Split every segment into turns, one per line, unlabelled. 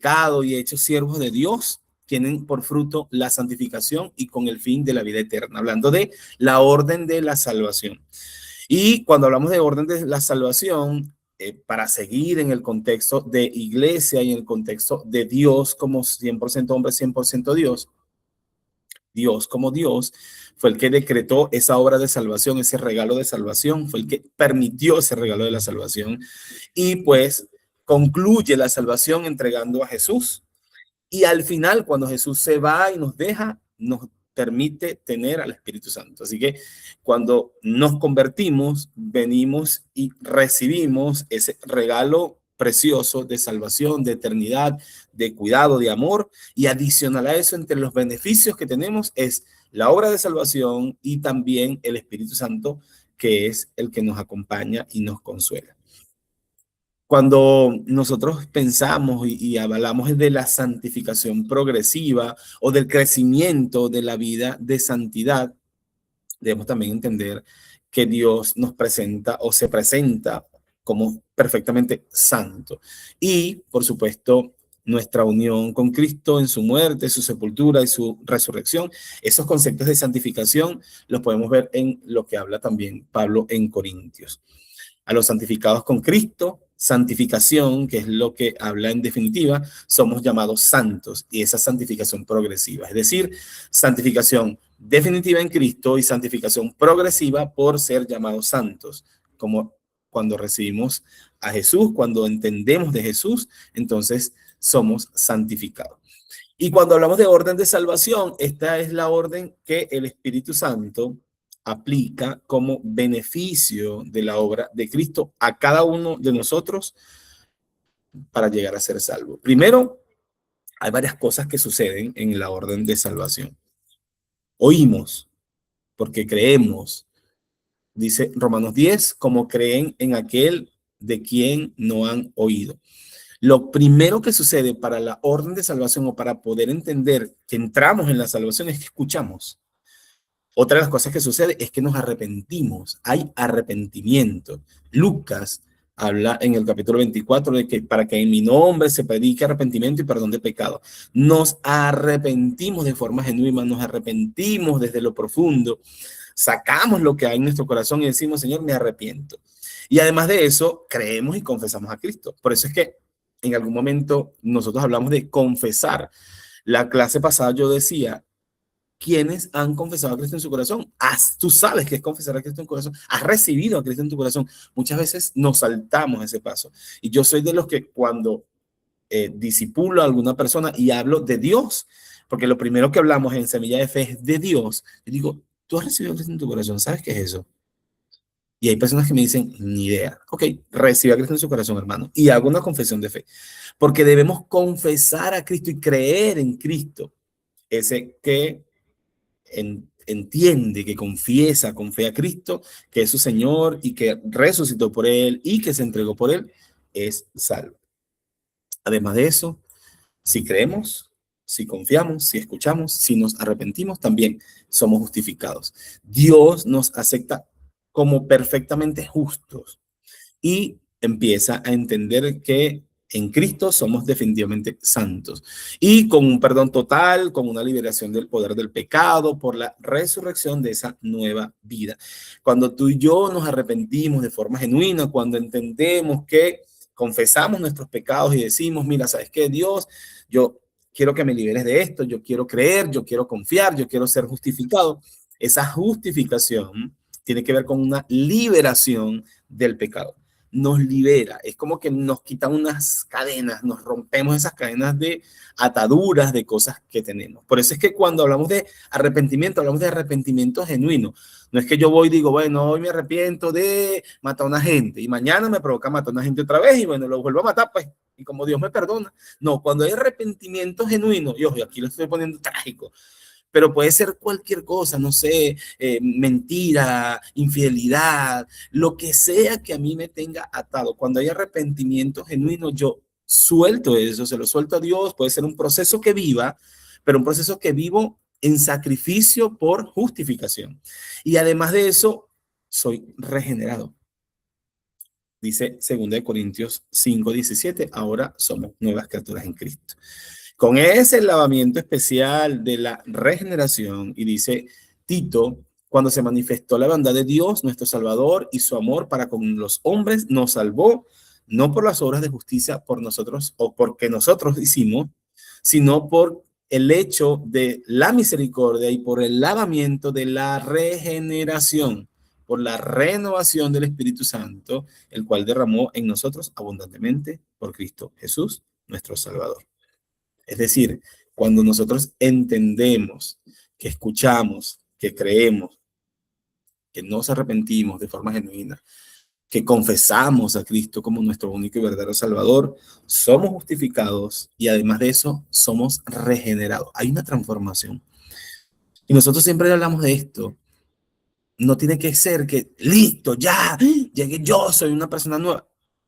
pecado y hechos siervos de Dios, tienen por fruto la santificación y con el fin de la vida eterna, hablando de la orden de la salvación. Y cuando hablamos de orden de la salvación, para seguir en el contexto de iglesia y en el contexto de Dios como 100% hombre, 100% Dios, Dios como Dios fue el que decretó esa obra de salvación, ese regalo de salvación, fue el que permitió ese regalo de la salvación y pues concluye la salvación entregando a Jesús. Y al final, cuando Jesús se va y nos deja, nos permite tener al Espíritu Santo. Así que cuando nos convertimos, venimos y recibimos ese regalo precioso de salvación, de eternidad, de cuidado, de amor. Y adicional a eso, entre los beneficios que tenemos es la obra de salvación y también el Espíritu Santo, que es el que nos acompaña y nos consuela. Cuando nosotros pensamos y hablamos de la santificación progresiva o del crecimiento de la vida de santidad, debemos también entender que Dios nos presenta o se presenta como perfectamente santo. Y, por supuesto, nuestra unión con Cristo en su muerte, su sepultura y su resurrección, esos conceptos de santificación los podemos ver en lo que habla también Pablo en Corintios. A los santificados con Cristo, santificación, que es lo que habla en definitiva, somos llamados santos y esa santificación progresiva, es decir, santificación definitiva en Cristo y santificación progresiva por ser llamados santos, como cuando recibimos a Jesús, cuando entendemos de Jesús, entonces somos santificados. Y cuando hablamos de orden de salvación, esta es la orden que el Espíritu Santo aplica como beneficio de la obra de Cristo a cada uno de nosotros para llegar a ser salvo. Primero, hay varias cosas que suceden en la orden de salvación. Oímos porque creemos, dice Romanos 10, como creen en aquel de quien no han oído. Lo primero que sucede para la orden de salvación o para poder entender que entramos en la salvación es que escuchamos. Otra de las cosas que sucede es que nos arrepentimos, hay arrepentimiento. Lucas habla en el capítulo 24 de que para que en mi nombre se predique arrepentimiento y perdón de pecado. Nos arrepentimos de forma genuina, nos arrepentimos desde lo profundo, sacamos lo que hay en nuestro corazón y decimos, Señor, me arrepiento. Y además de eso, creemos y confesamos a Cristo. Por eso es que en algún momento nosotros hablamos de confesar. La clase pasada yo decía, ¿quiénes han confesado a Cristo en su corazón? Tú sabes que es confesar a Cristo en tu corazón. Has recibido a Cristo en tu corazón. Muchas veces nos saltamos ese paso. Y yo soy de los que cuando disipulo a alguna persona y hablo de Dios, porque lo primero que hablamos en Semilla de Fe es de Dios, yo digo, tú has recibido a Cristo en tu corazón, ¿sabes qué es eso? Y hay personas que me dicen, ni idea. Ok, recibe a Cristo en su corazón, hermano. Y hago una confesión de fe. Porque debemos confesar a Cristo y creer en Cristo. Ese que entiende, que confiesa con fe a Cristo, que es su Señor y que resucitó por él y que se entregó por él, es salvo. Además de eso, si creemos, si confiamos, si escuchamos, si nos arrepentimos, también somos justificados. Dios nos acepta como perfectamente justos y empieza a entender que en Cristo somos definitivamente santos y con un perdón total, con una liberación del poder del pecado por la resurrección de esa nueva vida. Cuando tú y yo nos arrepentimos de forma genuina, cuando entendemos que confesamos nuestros pecados y decimos, mira, ¿sabes qué, Dios? Yo quiero que me liberes de esto, yo quiero creer, yo quiero confiar, yo quiero ser justificado. Esa justificación tiene que ver con una liberación del pecado. Nos libera, es como que nos quita unas cadenas, nos rompemos esas cadenas de ataduras de cosas que tenemos. Por eso es que cuando hablamos de arrepentimiento, hablamos de arrepentimiento genuino. No es que yo voy y digo, bueno, hoy me arrepiento de matar a una gente y mañana me provoca matar a una gente otra vez y bueno, lo vuelvo a matar, pues, y como Dios me perdona. No, cuando hay arrepentimiento genuino, y ojo, aquí lo estoy poniendo trágico, pero puede ser cualquier cosa, no sé, mentira, infidelidad, lo que sea que a mí me tenga atado. Cuando hay arrepentimiento genuino, yo suelto eso, se lo suelto a Dios. Puede ser un proceso que viva, pero un proceso que vivo en sacrificio por justificación. Y además de eso, soy regenerado. Dice 2 Corintios 5:17, ahora somos nuevas criaturas en Cristo. Con ese lavamiento especial de la regeneración, y dice Tito, cuando se manifestó la bondad de Dios, nuestro Salvador, y su amor para con los hombres, nos salvó, no por las obras de justicia por nosotros o porque nosotros hicimos, sino por el hecho de la misericordia y por el lavamiento de la regeneración, por la renovación del Espíritu Santo, el cual derramó en nosotros abundantemente por Cristo Jesús, nuestro Salvador. Es decir, cuando nosotros entendemos, que escuchamos, que creemos, que nos arrepentimos de forma genuina, que confesamos a Cristo como nuestro único y verdadero Salvador, somos justificados y además de eso somos regenerados. Hay una transformación. Y nosotros siempre hablamos de esto. No tiene que ser que, listo, ya, llegué, yo soy una persona nueva.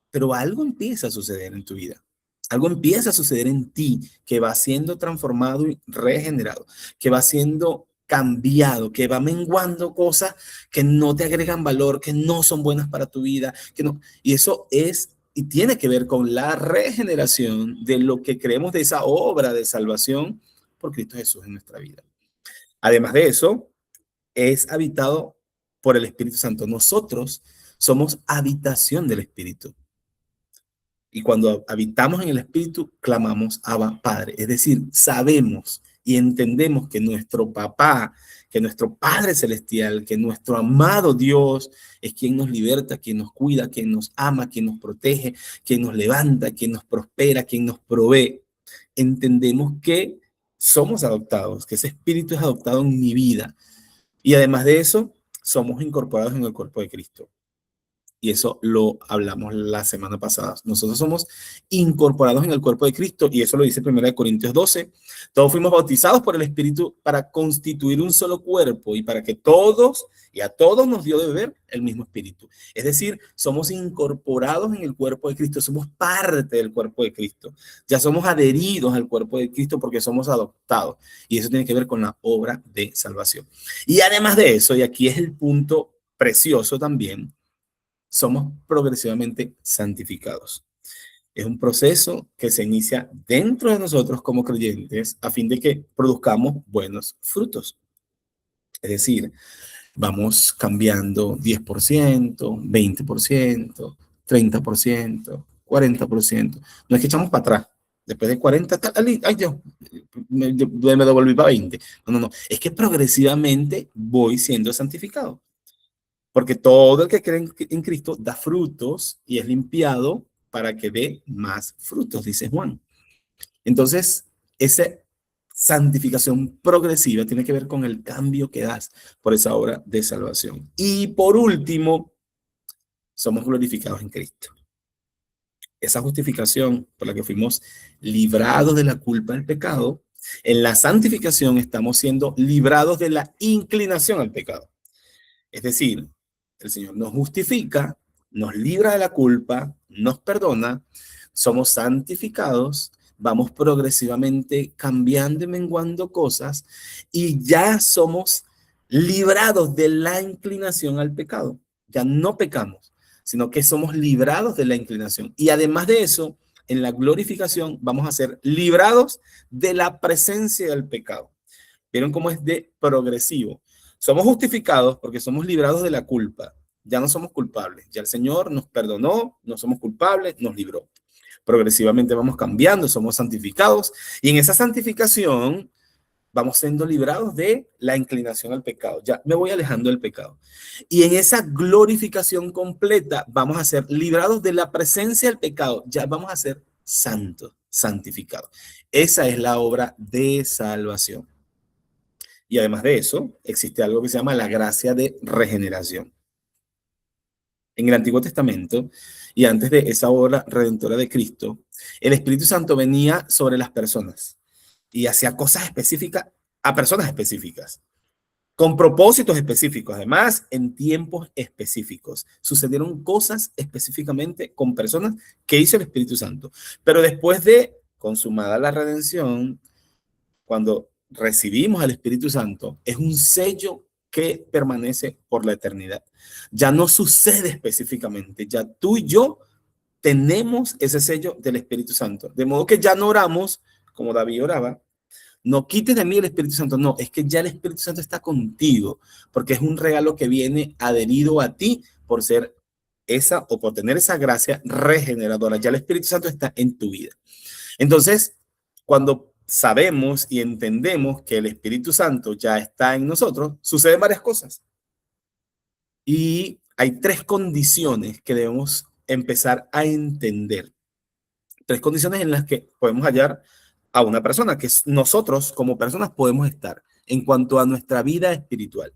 Pero algo empieza a suceder en tu vida. Algo empieza a suceder en ti que va siendo transformado y regenerado, que va siendo cambiado, que va menguando cosas que no te agregan valor, que no son buenas para tu vida, que no. Y eso es y tiene que ver con la regeneración de lo que creemos de esa obra de salvación por Cristo Jesús en nuestra vida. Además de eso, es habitado por el Espíritu Santo. Nosotros somos habitación del Espíritu. Y cuando habitamos en el Espíritu, clamamos Abba, Padre. Es decir, sabemos y entendemos que nuestro papá, que nuestro Padre Celestial, que nuestro amado Dios es quien nos liberta, quien nos cuida, quien nos ama, quien nos protege, quien nos levanta, quien nos prospera, quien nos provee. Entendemos que somos adoptados, que ese Espíritu es adoptado en mi vida. Y además de eso, somos incorporados en el cuerpo de Cristo. Y eso lo hablamos la semana pasada. Nosotros somos incorporados en el cuerpo de Cristo y eso lo dice 1 Corintios 12. Todos fuimos bautizados por el Espíritu para constituir un solo cuerpo y para que todos y a todos nos dio de beber el mismo Espíritu. Es decir, somos incorporados en el cuerpo de Cristo, somos parte del cuerpo de Cristo. Ya somos adheridos al cuerpo de Cristo porque somos adoptados y eso tiene que ver con la obra de salvación. Y además de eso, y aquí es el punto precioso también, somos progresivamente santificados. Es un proceso que se inicia dentro de nosotros como creyentes a fin de que produzcamos buenos frutos. Es decir, vamos cambiando 10%, 20%, 30%, 40%. No es que echamos para atrás. Después de 40, ay, yo me devolví para 20. No, no, no. Es que progresivamente voy siendo santificado. Porque todo el que cree en Cristo da frutos y es limpiado para que dé más frutos, dice Juan. Entonces, esa santificación progresiva tiene que ver con el cambio que das por esa obra de salvación. Y por último, somos glorificados en Cristo. Esa justificación por la que fuimos librados de la culpa del pecado, en la santificación estamos siendo librados de la inclinación al pecado. Es decir, el Señor nos justifica, nos libra de la culpa, nos perdona, somos santificados, vamos progresivamente cambiando y menguando cosas y ya somos librados de la inclinación al pecado. Ya no pecamos, sino que somos librados de la inclinación. Y además de eso, en la glorificación vamos a ser librados de la presencia del pecado. ¿Vieron cómo es de progresivo? Somos justificados porque somos librados de la culpa. Ya no somos culpables. Ya el Señor nos perdonó, no somos culpables, nos libró. Progresivamente vamos cambiando, somos santificados y en esa santificación vamos siendo librados de la inclinación al pecado. Ya me voy alejando del pecado. Y en esa glorificación completa vamos a ser librados de la presencia del pecado. Ya vamos a ser santos, santificados. Esa es la obra de salvación. Y además de eso, existe algo que se llama la gracia de regeneración. En el Antiguo Testamento, y antes de esa obra redentora de Cristo, el Espíritu Santo venía sobre las personas y hacía cosas específicas a personas específicas, con propósitos específicos, además en tiempos específicos. Sucedieron cosas específicamente con personas que hizo el Espíritu Santo. Pero después de consumada la redención, cuando recibimos al Espíritu Santo, es un sello que permanece por la eternidad. Ya no sucede específicamente, ya tú y yo tenemos ese sello del Espíritu Santo. De modo que ya no oramos como David oraba, no quites de mí el Espíritu Santo, no, es que ya el Espíritu Santo está contigo, porque es un regalo que viene adherido a ti por ser esa o por tener esa gracia regeneradora. Ya el Espíritu Santo está en tu vida. Entonces, cuando sabemos y entendemos que el Espíritu Santo ya está en nosotros, suceden varias cosas. Y hay tres condiciones que debemos empezar a entender. Tres condiciones en las que podemos hallar a una persona, que nosotros como personas podemos estar en cuanto a nuestra vida espiritual.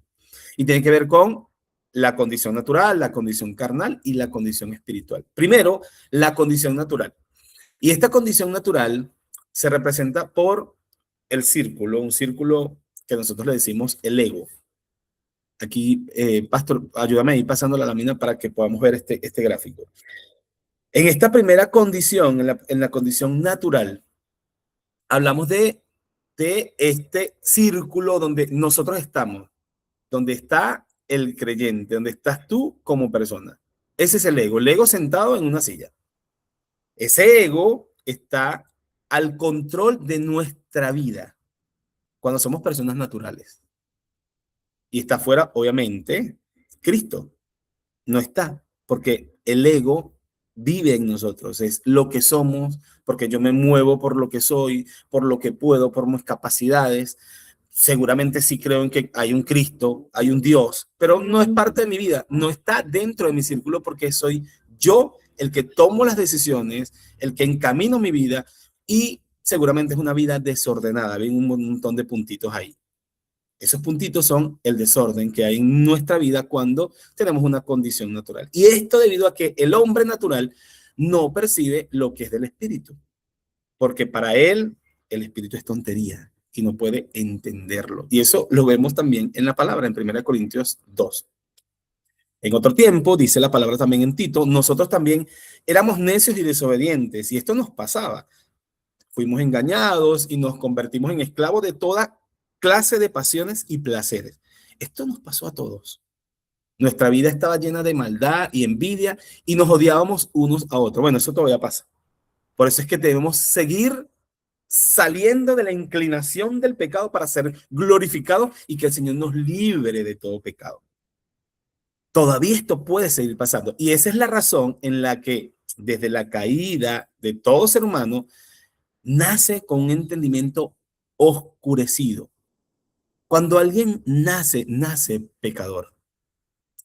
Y tiene que ver con la condición natural, la condición carnal y la condición espiritual. Primero, la condición natural. Y esta condición natural se representa por el círculo, un círculo que nosotros le decimos el ego. Aquí, Pastor, ayúdame a ir pasando la lámina para que podamos ver este gráfico. En esta primera condición, en la condición natural, hablamos de este círculo donde nosotros estamos, donde está el creyente, donde estás tú como persona. Ese es el ego sentado en una silla. Ese ego está al control de nuestra vida cuando somos personas naturales. Y está fuera, obviamente, Cristo. No está, porque el ego vive en nosotros, es lo que somos, porque yo me muevo por lo que soy, por lo que puedo, por mis capacidades. Seguramente sí creo en que hay un Cristo, hay un Dios, pero no es parte de mi vida, no está dentro de mi círculo porque soy yo el que tomo las decisiones, el que encamino mi vida y seguramente es una vida desordenada, ven un montón de puntitos ahí. Esos puntitos son el desorden que hay en nuestra vida cuando tenemos una condición natural. Y esto debido a que el hombre natural no percibe lo que es del espíritu, porque para él el espíritu es tontería y no puede entenderlo. Y eso lo vemos también en la palabra, en 1 Corintios 2. En otro tiempo, dice la palabra también en Tito, nosotros también éramos necios y desobedientes, y esto nos pasaba. Fuimos engañados y nos convertimos en esclavos de toda clase de pasiones y placeres. Esto nos pasó a todos. Nuestra vida estaba llena de maldad y envidia y nos odiábamos unos a otros. Bueno, eso todavía pasa. Por eso es que debemos seguir saliendo de la inclinación del pecado para ser glorificados y que el Señor nos libre de todo pecado. Todavía esto puede seguir pasando. Y esa es la razón en la que desde la caída de todo ser humano nace con un entendimiento oscurecido. Cuando alguien nace pecador,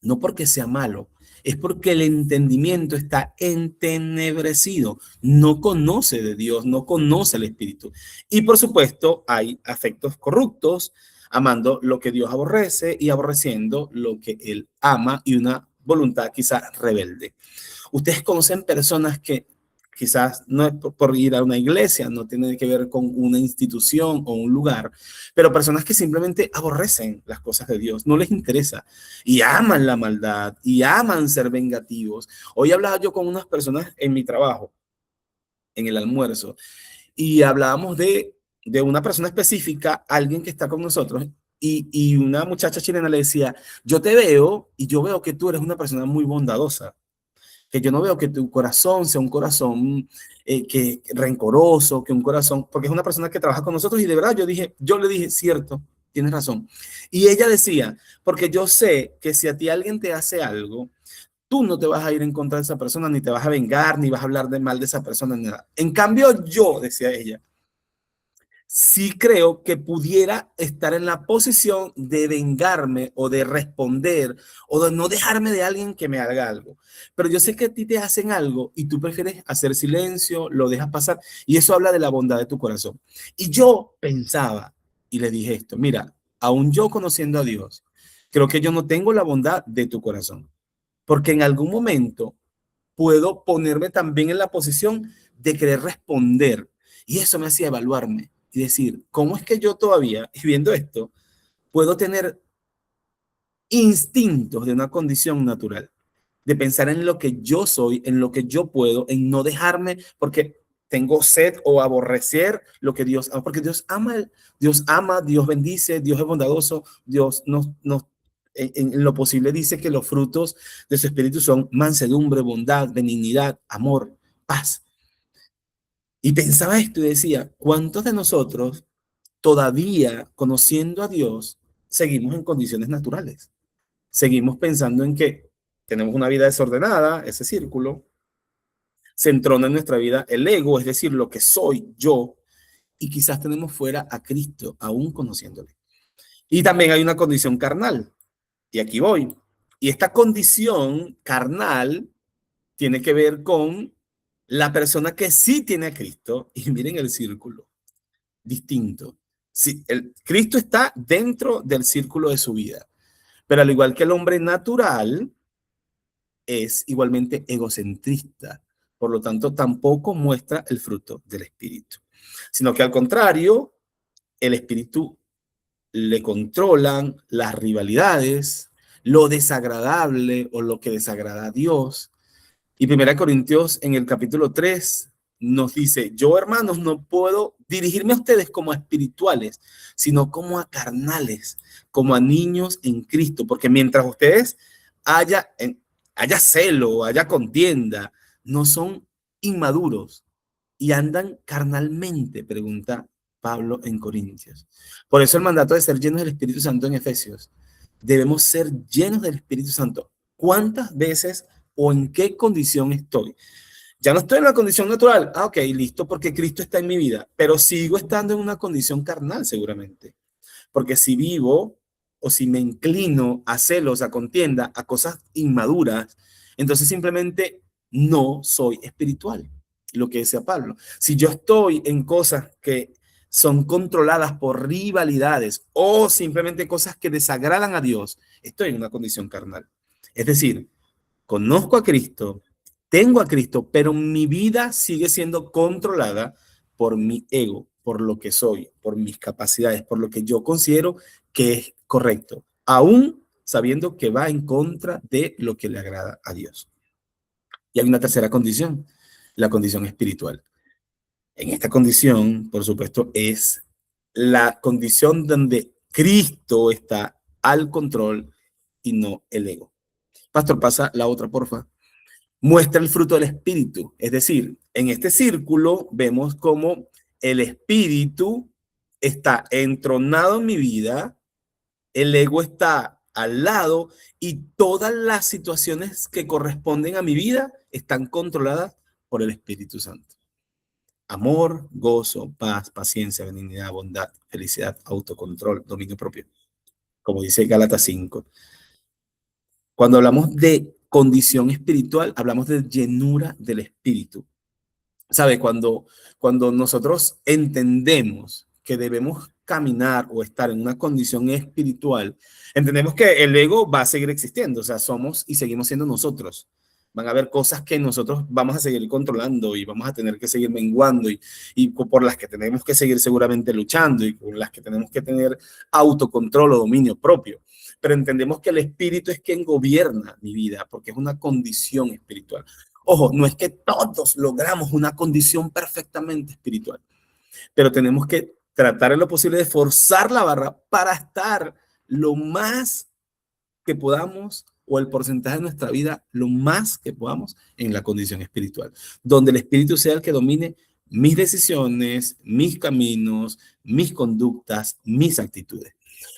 no porque sea malo, es porque el entendimiento está entenebrecido, no conoce de Dios, no conoce el Espíritu. Y por supuesto, hay afectos corruptos, amando lo que Dios aborrece y aborreciendo lo que Él ama y una voluntad quizás rebelde. Ustedes conocen personas que quizás no es por ir a una iglesia, no tiene que ver con una institución o un lugar, pero personas que simplemente aborrecen las cosas de Dios, no les interesa y aman la maldad y aman ser vengativos. Hoy hablaba yo con unas personas en mi trabajo, en el almuerzo, y hablábamos de una persona específica, alguien que está con nosotros, y una muchacha chilena le decía, yo te veo y yo veo que tú eres una persona muy bondadosa, que yo no veo que tu corazón sea un corazón que rencoroso, que un corazón, porque es una persona que trabaja con nosotros y de verdad yo le dije, cierto, tienes razón. Y ella decía, porque yo sé que si a ti alguien te hace algo, tú no te vas a ir en contra de esa persona, ni te vas a vengar, ni vas a hablar de mal de esa persona, ni nada. En cambio, yo, decía ella, sí creo que pudiera estar en la posición de vengarme o de responder o de no dejarme de alguien que me haga algo. Pero yo sé que a ti te hacen algo y tú prefieres hacer silencio, lo dejas pasar y eso habla de la bondad de tu corazón. Y yo pensaba y le dije esto, mira, aún yo conociendo a Dios, creo que yo no tengo la bondad de tu corazón, porque en algún momento puedo ponerme también en la posición de querer responder. Y eso me hacía evaluarme y decir, ¿cómo es que yo todavía, y viendo esto, puedo tener instintos de una condición natural? De pensar en lo que yo soy, en lo que yo puedo, en no dejarme porque tengo sed o aborrecer lo que Dios ama, porque Dios ama, Dios bendice, Dios es bondadoso, Dios nos en lo posible dice que los frutos de su espíritu son mansedumbre, bondad, benignidad, amor, paz. Y pensaba esto y decía, ¿cuántos de nosotros todavía conociendo a Dios seguimos en condiciones naturales? Seguimos pensando en que tenemos una vida desordenada, ese círculo, se entrona en nuestra vida el ego, es decir, lo que soy yo, y quizás tenemos fuera a Cristo, aún conociéndole. Y también hay una condición carnal, y aquí voy. Y esta condición carnal tiene que ver con la persona que sí tiene a Cristo, y miren el círculo, distinto. Sí, Cristo está dentro del círculo de su vida, pero al igual que el hombre natural, es igualmente egocentrista. Por lo tanto, tampoco muestra el fruto del espíritu, sino que al contrario, el espíritu le controlan las rivalidades, lo desagradable o lo que desagrada a Dios. Y 1 Corintios en el capítulo 3 nos dice, yo hermanos no puedo dirigirme a ustedes como a espirituales, sino como a carnales, como a niños en Cristo, porque mientras ustedes haya, haya celo, haya contienda, no son inmaduros y andan carnalmente, pregunta Pablo en Corintios. Por eso el mandato de ser llenos del Espíritu Santo en Efesios. Debemos ser llenos del Espíritu Santo. ¿Cuántas veces o en qué condición estoy? Ya no estoy en la condición natural. Ah, ok, listo, porque Cristo está en mi vida, pero sigo estando en una condición carnal seguramente. Porque si vivo o si me inclino a celos, a contienda, a cosas inmaduras, entonces simplemente no soy espiritual, lo que decía Pablo. Si yo estoy en cosas que son controladas por rivalidades o simplemente cosas que desagradan a Dios, estoy en una condición carnal. Es decir, conozco a Cristo, tengo a Cristo, pero mi vida sigue siendo controlada por mi ego, por lo que soy, por mis capacidades, por lo que yo considero que es correcto, aún sabiendo que va en contra de lo que le agrada a Dios. Y hay una tercera condición, la condición espiritual. En esta condición, por supuesto, es la condición donde Cristo está al control y no el ego. Pastor, pasa la otra, porfa. Muestra el fruto del espíritu. Es decir, en este círculo vemos cómo el espíritu está entronado en mi vida, el ego está al lado y todas las situaciones que corresponden a mi vida están controladas por el Espíritu Santo. Amor, gozo, paz, paciencia, benignidad, bondad, felicidad, autocontrol, dominio propio, como dice Gálatas 5. Cuando hablamos de condición espiritual, hablamos de llenura del espíritu. ¿Sabe? Cuando nosotros entendemos que debemos caminar o estar en una condición espiritual, entendemos que el ego va a seguir existiendo, o sea, somos y seguimos siendo nosotros. Van a haber cosas que nosotros vamos a seguir controlando y vamos a tener que seguir menguando y por las que tenemos que seguir seguramente luchando y por las que tenemos que tener autocontrol o dominio propio. Pero entendemos que el espíritu es quien gobierna mi vida porque es una condición espiritual. Ojo, no es que todos logramos una condición perfectamente espiritual, pero tenemos que tratar en lo posible de forzar la barra para estar lo más que podamos o el porcentaje de nuestra vida lo más que podamos en la condición espiritual, donde el espíritu sea el que domine mis decisiones, mis caminos, mis conductas, mis actitudes.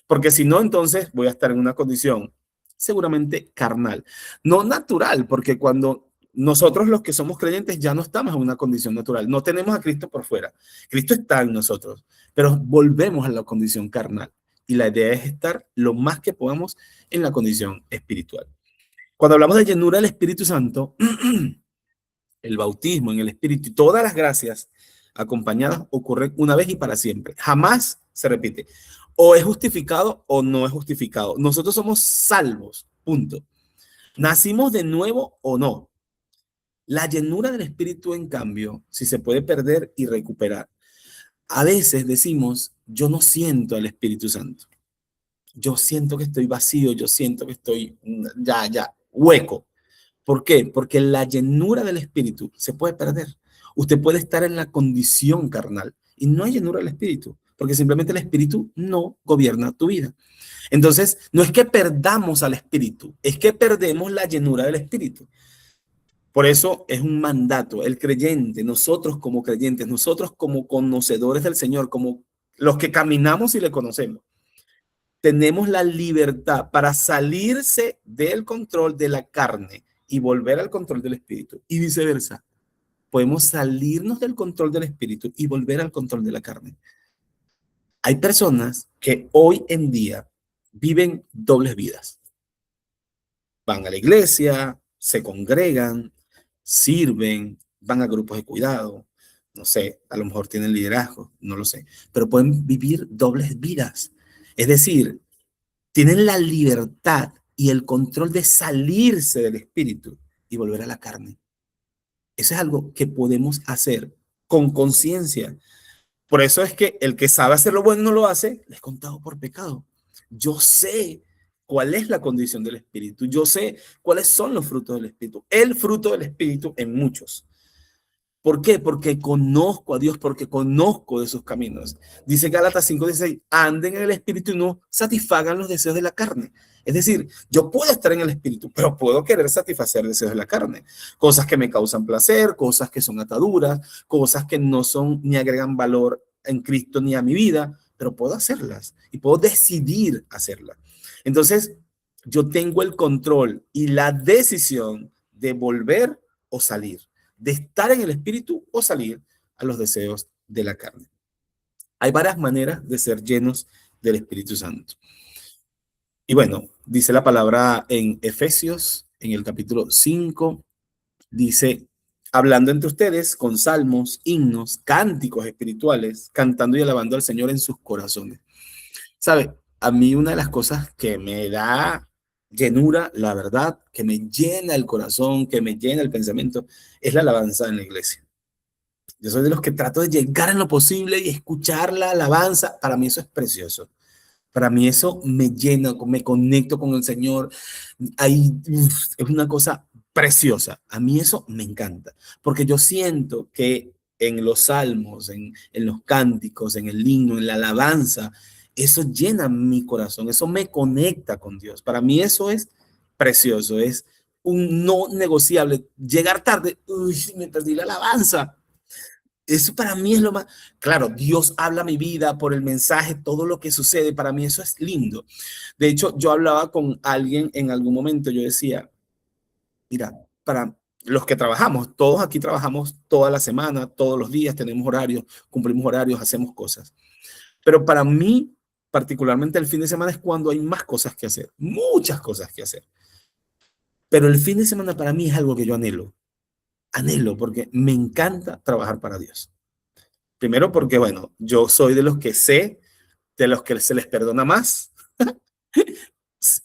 Porque si no, entonces voy a estar en una condición seguramente carnal, no natural, porque cuando nosotros los que somos creyentes ya no estamos en una condición natural, no tenemos a Cristo por fuera, Cristo está en nosotros, pero volvemos a la condición carnal y la idea es estar lo más que podamos en la condición espiritual. Cuando hablamos de llenura del Espíritu Santo, el bautismo en el Espíritu y todas las gracias acompañadas ocurren una vez y para siempre, jamás se repite. O es justificado o no es justificado. Nosotros somos salvos, punto. Nacimos de nuevo o no. La llenura del Espíritu, en cambio, si se puede perder y recuperar. A veces decimos, yo no siento al Espíritu Santo. Yo siento que estoy vacío, yo siento que estoy ya, hueco. ¿Por qué? Porque la llenura del Espíritu se puede perder. Usted puede estar en la condición carnal y no hay llenura del Espíritu. porque simplemente el espíritu no gobierna tu vida. Entonces, no es que perdamos al espíritu, es que perdemos la llenura del espíritu. Por eso es un mandato, el creyente, nosotros como creyentes, nosotros como conocedores del Señor, como los que caminamos y le conocemos, tenemos la libertad para salirse del control de la carne y volver al control del espíritu y viceversa. Podemos salirnos del control del espíritu y volver al control de la carne. Hay personas que hoy en día viven dobles vidas. Van a la iglesia, se congregan, sirven, van a grupos de cuidado, no sé, a lo mejor tienen liderazgo, no lo sé, pero pueden vivir dobles vidas. Es decir, tienen la libertad y el control de salirse del espíritu y volver a la carne. Eso es algo que podemos hacer con conciencia. Por eso es que el que sabe hacer lo bueno y no lo hace, le es contado por pecado. Yo sé cuál es la condición del espíritu. Yo sé cuáles son los frutos del espíritu. El fruto del espíritu en muchos. ¿Por qué? Porque conozco a Dios, porque conozco de sus caminos. Dice Gálatas 5:16, anden en el espíritu y no satisfagan los deseos de la carne. Es decir, yo puedo estar en el espíritu, pero puedo querer satisfacer deseos de la carne. Cosas que me causan placer, cosas que son ataduras, cosas que no son ni agregan valor en Cristo ni a mi vida, pero puedo hacerlas y puedo decidir hacerlas. Entonces, yo tengo el control y la decisión de volver o salir, de estar en el espíritu o salir a los deseos de la carne. Hay varias maneras de ser llenos del Espíritu Santo. Y bueno, dice la palabra en Efesios, en el capítulo 5, dice, hablando entre ustedes con salmos, himnos, cánticos espirituales, cantando y alabando al Señor en sus corazones. ¿Sabe? A mí una de las cosas que me da llenura, la verdad, que me llena el corazón, que me llena el pensamiento, es la alabanza en la iglesia. Yo soy de los que trato de llegar en lo posible y escuchar la alabanza. Para mí eso es precioso. Para mí eso me llena, me conecto con el Señor. Ahí es una cosa preciosa. A mí eso me encanta, porque yo siento que en los salmos, en los cánticos, en el himno, en la alabanza, eso llena mi corazón, eso me conecta con Dios. Para mí eso es precioso, es un no negociable. Llegar tarde, uy, me perdí la alabanza. Eso para mí es lo más, claro, Dios habla a mi vida por el mensaje, todo lo que sucede, para mí eso es lindo. De hecho, yo hablaba con alguien en algún momento, yo decía, mira, para los que trabajamos, todos aquí trabajamos toda la semana, todos los días, tenemos horarios, cumplimos horarios, hacemos cosas. Pero para mí, particularmente el fin de semana es cuando hay más cosas que hacer, muchas cosas que hacer. Pero el fin de semana para mí es algo que yo anhelo porque me encanta trabajar para Dios. Primero porque, bueno, yo soy de los que sé, de los que se les perdona más.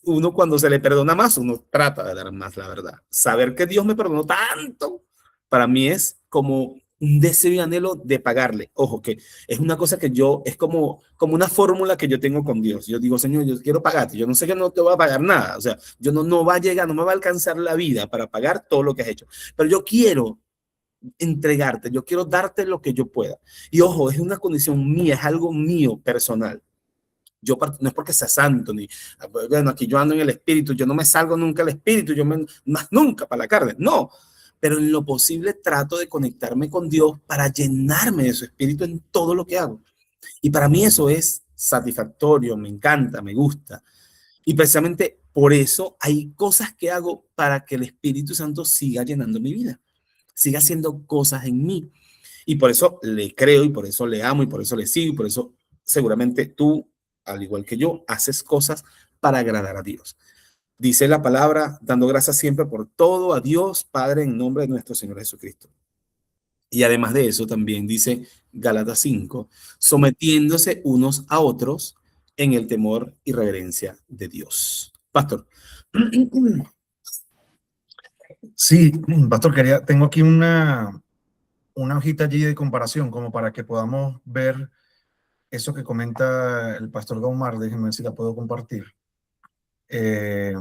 Uno cuando se le perdona más, uno trata de dar más, la verdad. Saber que Dios me perdonó tanto, para mí es como un deseo y anhelo de pagarle. Ojo, que es una cosa que yo, es como una fórmula que yo tengo con Dios. Yo digo, Señor, yo quiero pagarte. Yo no sé que no te voy a pagar nada. O sea, yo no va a llegar, no me va a alcanzar la vida para pagar todo lo que has hecho. Pero yo quiero entregarte, yo quiero darte lo que yo pueda. Y ojo, es una condición mía, es algo mío personal. Yo no es porque sea santo, ni, bueno, aquí yo ando en el espíritu, yo no me salgo nunca al espíritu, más nunca para la carne, no. Pero en lo posible trato de conectarme con Dios para llenarme de su espíritu en todo lo que hago. Y para mí eso es satisfactorio, me encanta, me gusta. Y precisamente por eso hay cosas que hago para que el Espíritu Santo siga llenando mi vida, siga haciendo cosas en mí. Y por eso le creo y por eso le amo y por eso le sigo y por eso seguramente tú, al igual que yo, haces cosas para agradar a Dios. Dice la palabra, dando gracias siempre por todo a Dios, Padre, en nombre de nuestro Señor Jesucristo. Y además de eso, también dice Gálatas 5, sometiéndose unos a otros en el temor y reverencia de Dios. Pastor.
Sí, pastor, tengo aquí una hojita allí de comparación, como para que podamos ver eso que comenta el pastor Gaumar. Déjenme ver si la puedo compartir. Eh,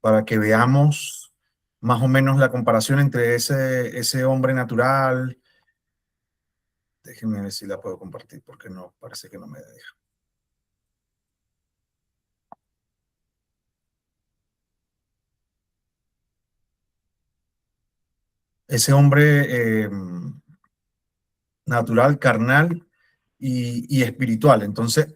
para que veamos más o menos la comparación entre ese hombre natural Déjenme ver si la puedo compartir, porque no, parece que no me deja. Ese hombre natural, carnal y espiritual. Entonces,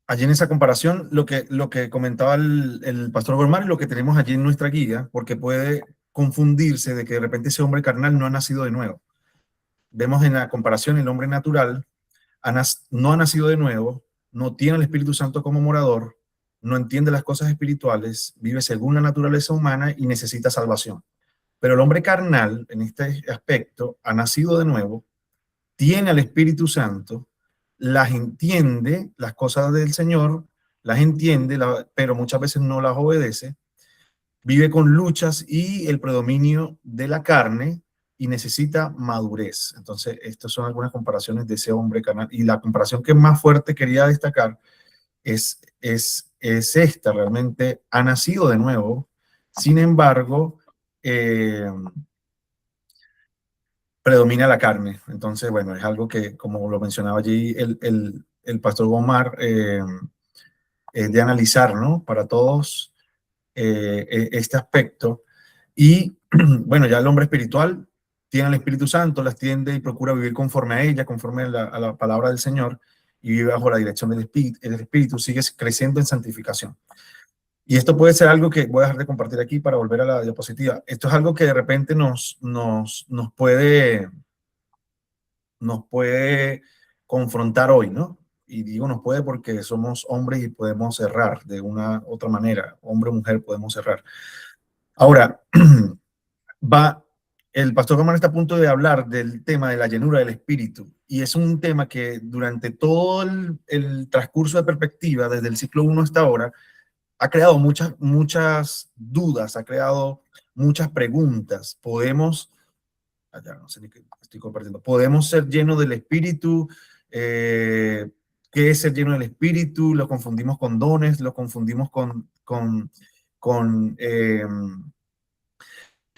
allí en esa comparación, lo que comentaba el pastor Gormar y lo que tenemos allí en nuestra guía, porque puede confundirse de que de repente ese hombre carnal no ha nacido de nuevo. Vemos en la comparación el hombre natural no ha nacido de nuevo, no tiene el Espíritu Santo como morador, no entiende las cosas espirituales, vive según la naturaleza humana y necesita salvación. Pero el hombre carnal, en este aspecto, ha nacido de nuevo, tiene al Espíritu Santo, las entiende, las cosas del Señor, las entiende, pero muchas veces no las obedece, vive con luchas y el predominio de la carne y necesita madurez. Entonces, estas son algunas comparaciones de ese hombre carnal. Y la comparación que más fuerte quería destacar es esta, realmente ha nacido de nuevo, sin embargo, predomina la carne. Entonces, bueno, es algo que, como lo mencionaba allí el pastor Gomar, de analizar, ¿no? Para todos este aspecto. Y bueno, ya el hombre espiritual tiene el Espíritu Santo, las tiende y procura vivir conforme a ella, conforme a la palabra del Señor, y vive bajo la dirección del Espíritu. El Espíritu sigue creciendo en santificación. Y esto puede ser algo que voy a dejar de compartir aquí para volver a la diapositiva. Esto es algo que de repente nos puede confrontar hoy, ¿no? Y digo nos puede porque somos hombres y podemos errar de una otra manera. Hombre o mujer podemos errar. Ahora, el pastor Román está a punto de hablar del tema de la llenura del Espíritu. Y es un tema que durante todo el transcurso de perspectiva, desde el siglo I hasta ahora, ha creado muchas dudas, ha creado muchas preguntas. No sé ni qué estoy compartiendo. Podemos ser llenos del Espíritu. ¿Qué es ser lleno del Espíritu? Lo confundimos con dones, lo confundimos con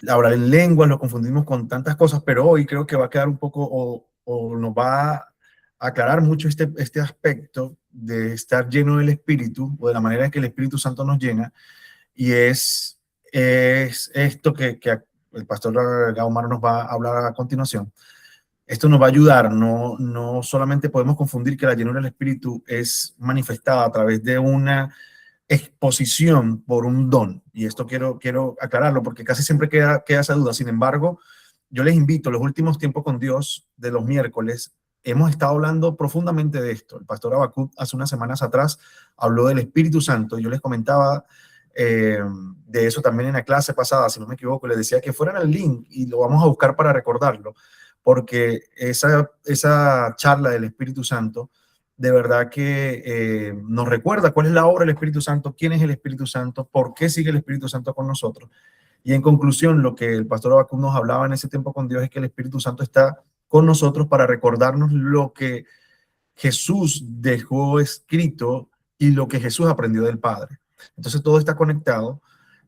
hablar en lenguas, lo confundimos con tantas cosas, pero hoy creo que va a quedar un poco o nos va a aclarar mucho este aspecto de estar lleno del Espíritu o de la manera en que el Espíritu Santo nos llena, y es esto que el pastor Gaumar nos va a hablar a continuación. Esto nos va a ayudar, no solamente podemos confundir que la llenura del Espíritu es manifestada a través de una exposición por un don, y esto quiero aclararlo porque casi siempre queda esa duda. Sin embargo, yo les invito, los últimos tiempos con Dios de los miércoles, hemos estado hablando profundamente de esto. El pastor Habacuc hace unas semanas atrás habló del Espíritu Santo, y yo les comentaba de eso también en la clase pasada, si no me equivoco, les decía que fueran al link y lo vamos a buscar para recordarlo, porque esa charla del Espíritu Santo de verdad que nos recuerda cuál es la obra del Espíritu Santo, quién es el Espíritu Santo, por qué sigue el Espíritu Santo con nosotros. Y en conclusión, lo que el pastor Habacuc nos hablaba en ese tiempo con Dios es que el Espíritu Santo está con nosotros para recordarnos lo que Jesús dejó escrito y lo que Jesús aprendió del Padre. Entonces todo está conectado,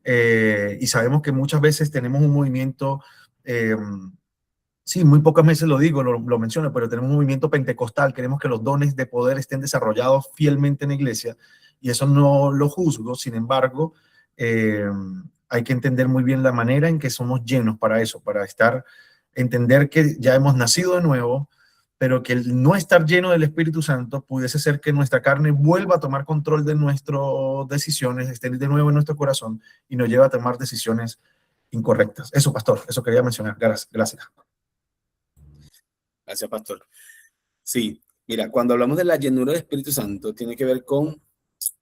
y sabemos que muchas veces tenemos un movimiento, sí, muy pocas veces lo digo, lo menciono, pero tenemos un movimiento pentecostal, queremos que los dones de poder estén desarrollados fielmente en la iglesia, y eso no lo juzgo. Sin embargo, hay que entender muy bien la manera en que somos llenos para eso, para entender que ya hemos nacido de nuevo, pero que el no estar lleno del Espíritu Santo pudiese ser que nuestra carne vuelva a tomar control de nuestras decisiones, esté de nuevo en nuestro corazón y nos lleva a tomar decisiones incorrectas. Eso, pastor, eso quería mencionar. Gracias.
Gracias, pastor. Sí, mira, cuando hablamos de la llenura del Espíritu Santo, tiene que ver con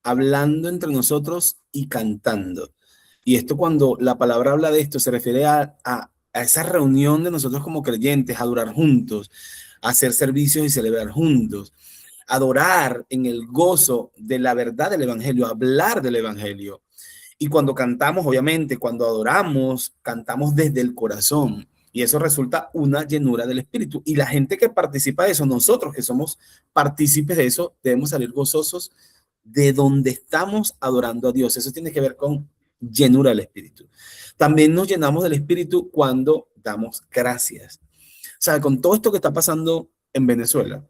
hablando entre nosotros y cantando. Y esto, cuando la palabra habla de esto, se refiere a esa reunión de nosotros como creyentes, adorar juntos, hacer servicios y celebrar juntos, adorar en el gozo de la verdad del Evangelio, hablar del Evangelio. Y cuando cantamos, obviamente, cuando adoramos, cantamos desde el corazón. Y eso resulta una llenura del Espíritu. Y la gente que participa de eso, nosotros que somos partícipes de eso, debemos salir gozosos de donde estamos adorando a Dios. Eso tiene que ver con llenura del Espíritu. También nos llenamos del Espíritu cuando damos gracias. O sea, con todo esto que está pasando en Venezuela,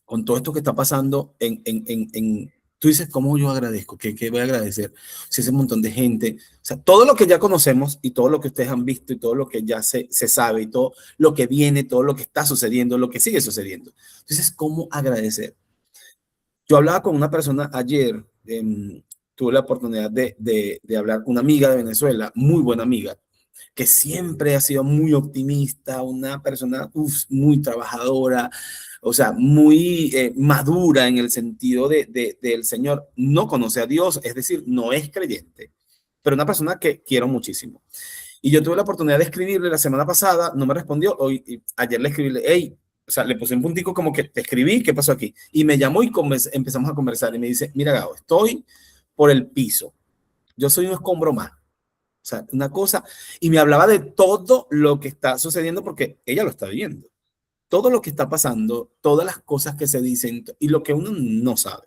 con todo esto que está pasando tú dices, ¿cómo yo agradezco? ¿Qué voy a agradecer? Si ese montón de gente, o sea, todo lo que ya conocemos y todo lo que ustedes han visto y todo lo que ya se sabe y todo lo que viene, todo lo que está sucediendo, lo que sigue sucediendo. Entonces, ¿cómo agradecer? Yo hablaba con una persona ayer, tuve la oportunidad de hablar con una amiga de Venezuela, muy buena amiga, que siempre ha sido muy optimista, una persona muy trabajadora, o sea, muy madura en el sentido del Señor. No conoce a Dios, es decir, no es creyente, pero una persona que quiero muchísimo. Y yo tuve la oportunidad de escribirle la semana pasada, no me respondió, ayer le escribí, hey, o sea, le puse un puntico como que te escribí, ¿qué pasó aquí? Y me llamó y empezamos a conversar y me dice, mira, Gabo, estoy por el piso, yo soy un escombro más. O sea, una cosa, y me hablaba de todo lo que está sucediendo porque ella lo está viendo. Todo lo que está pasando, todas las cosas que se dicen y lo que uno no sabe.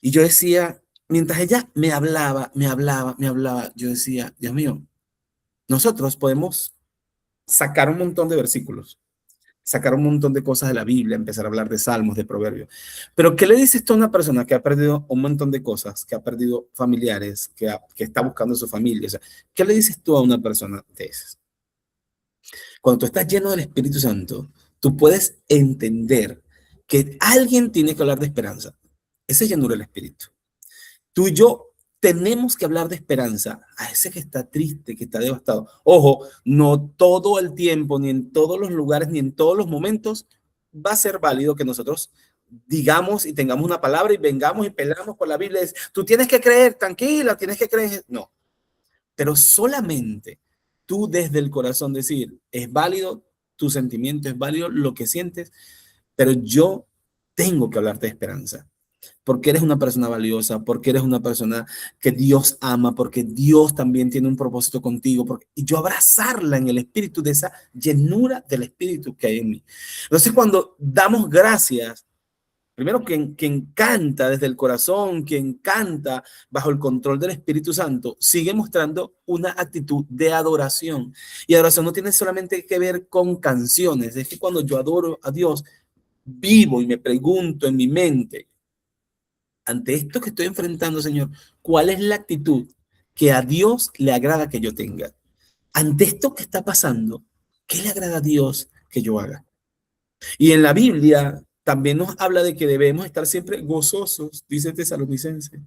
Y yo decía, mientras ella me hablaba, yo decía, Dios mío, nosotros podemos sacar un montón de versículos, sacar un montón de cosas de la Biblia, empezar a hablar de salmos, de proverbios. Pero ¿qué le dices tú a una persona que ha perdido un montón de cosas, que ha perdido familiares, que está buscando su familia? O sea, ¿qué le dices tú a una persona de esas? Cuando tú estás lleno del Espíritu Santo, tú puedes entender que alguien tiene que hablar de esperanza. Ese es llenura del Espíritu. Tú y yo tenemos que hablar de esperanza a ese que está triste, que está devastado. Ojo, no todo el tiempo, ni en todos los lugares, ni en todos los momentos va a ser válido que nosotros digamos y tengamos una palabra y vengamos y peleamos por la Biblia. Tú tienes que creer, tranquila, tienes que creer. No, pero solamente tú desde el corazón decir, es válido tu sentimiento, es válido lo que sientes, pero yo tengo que hablarte de esperanza porque eres una persona valiosa, porque eres una persona que Dios ama, porque Dios también tiene un propósito contigo, y yo abrazarla en el espíritu de esa llenura del espíritu que hay en mí. Entonces, cuando damos gracias, primero quien canta desde el corazón, quien canta bajo el control del Espíritu Santo, sigue mostrando una actitud de adoración. Y adoración no tiene solamente que ver con canciones, es que cuando yo adoro a Dios, vivo y me pregunto en mi mente, ante esto que estoy enfrentando, Señor, ¿cuál es la actitud que a Dios le agrada que yo tenga? Ante esto que está pasando, ¿qué le agrada a Dios que yo haga? Y en la Biblia también nos habla de que debemos estar siempre gozosos, dice Tesalonicenses,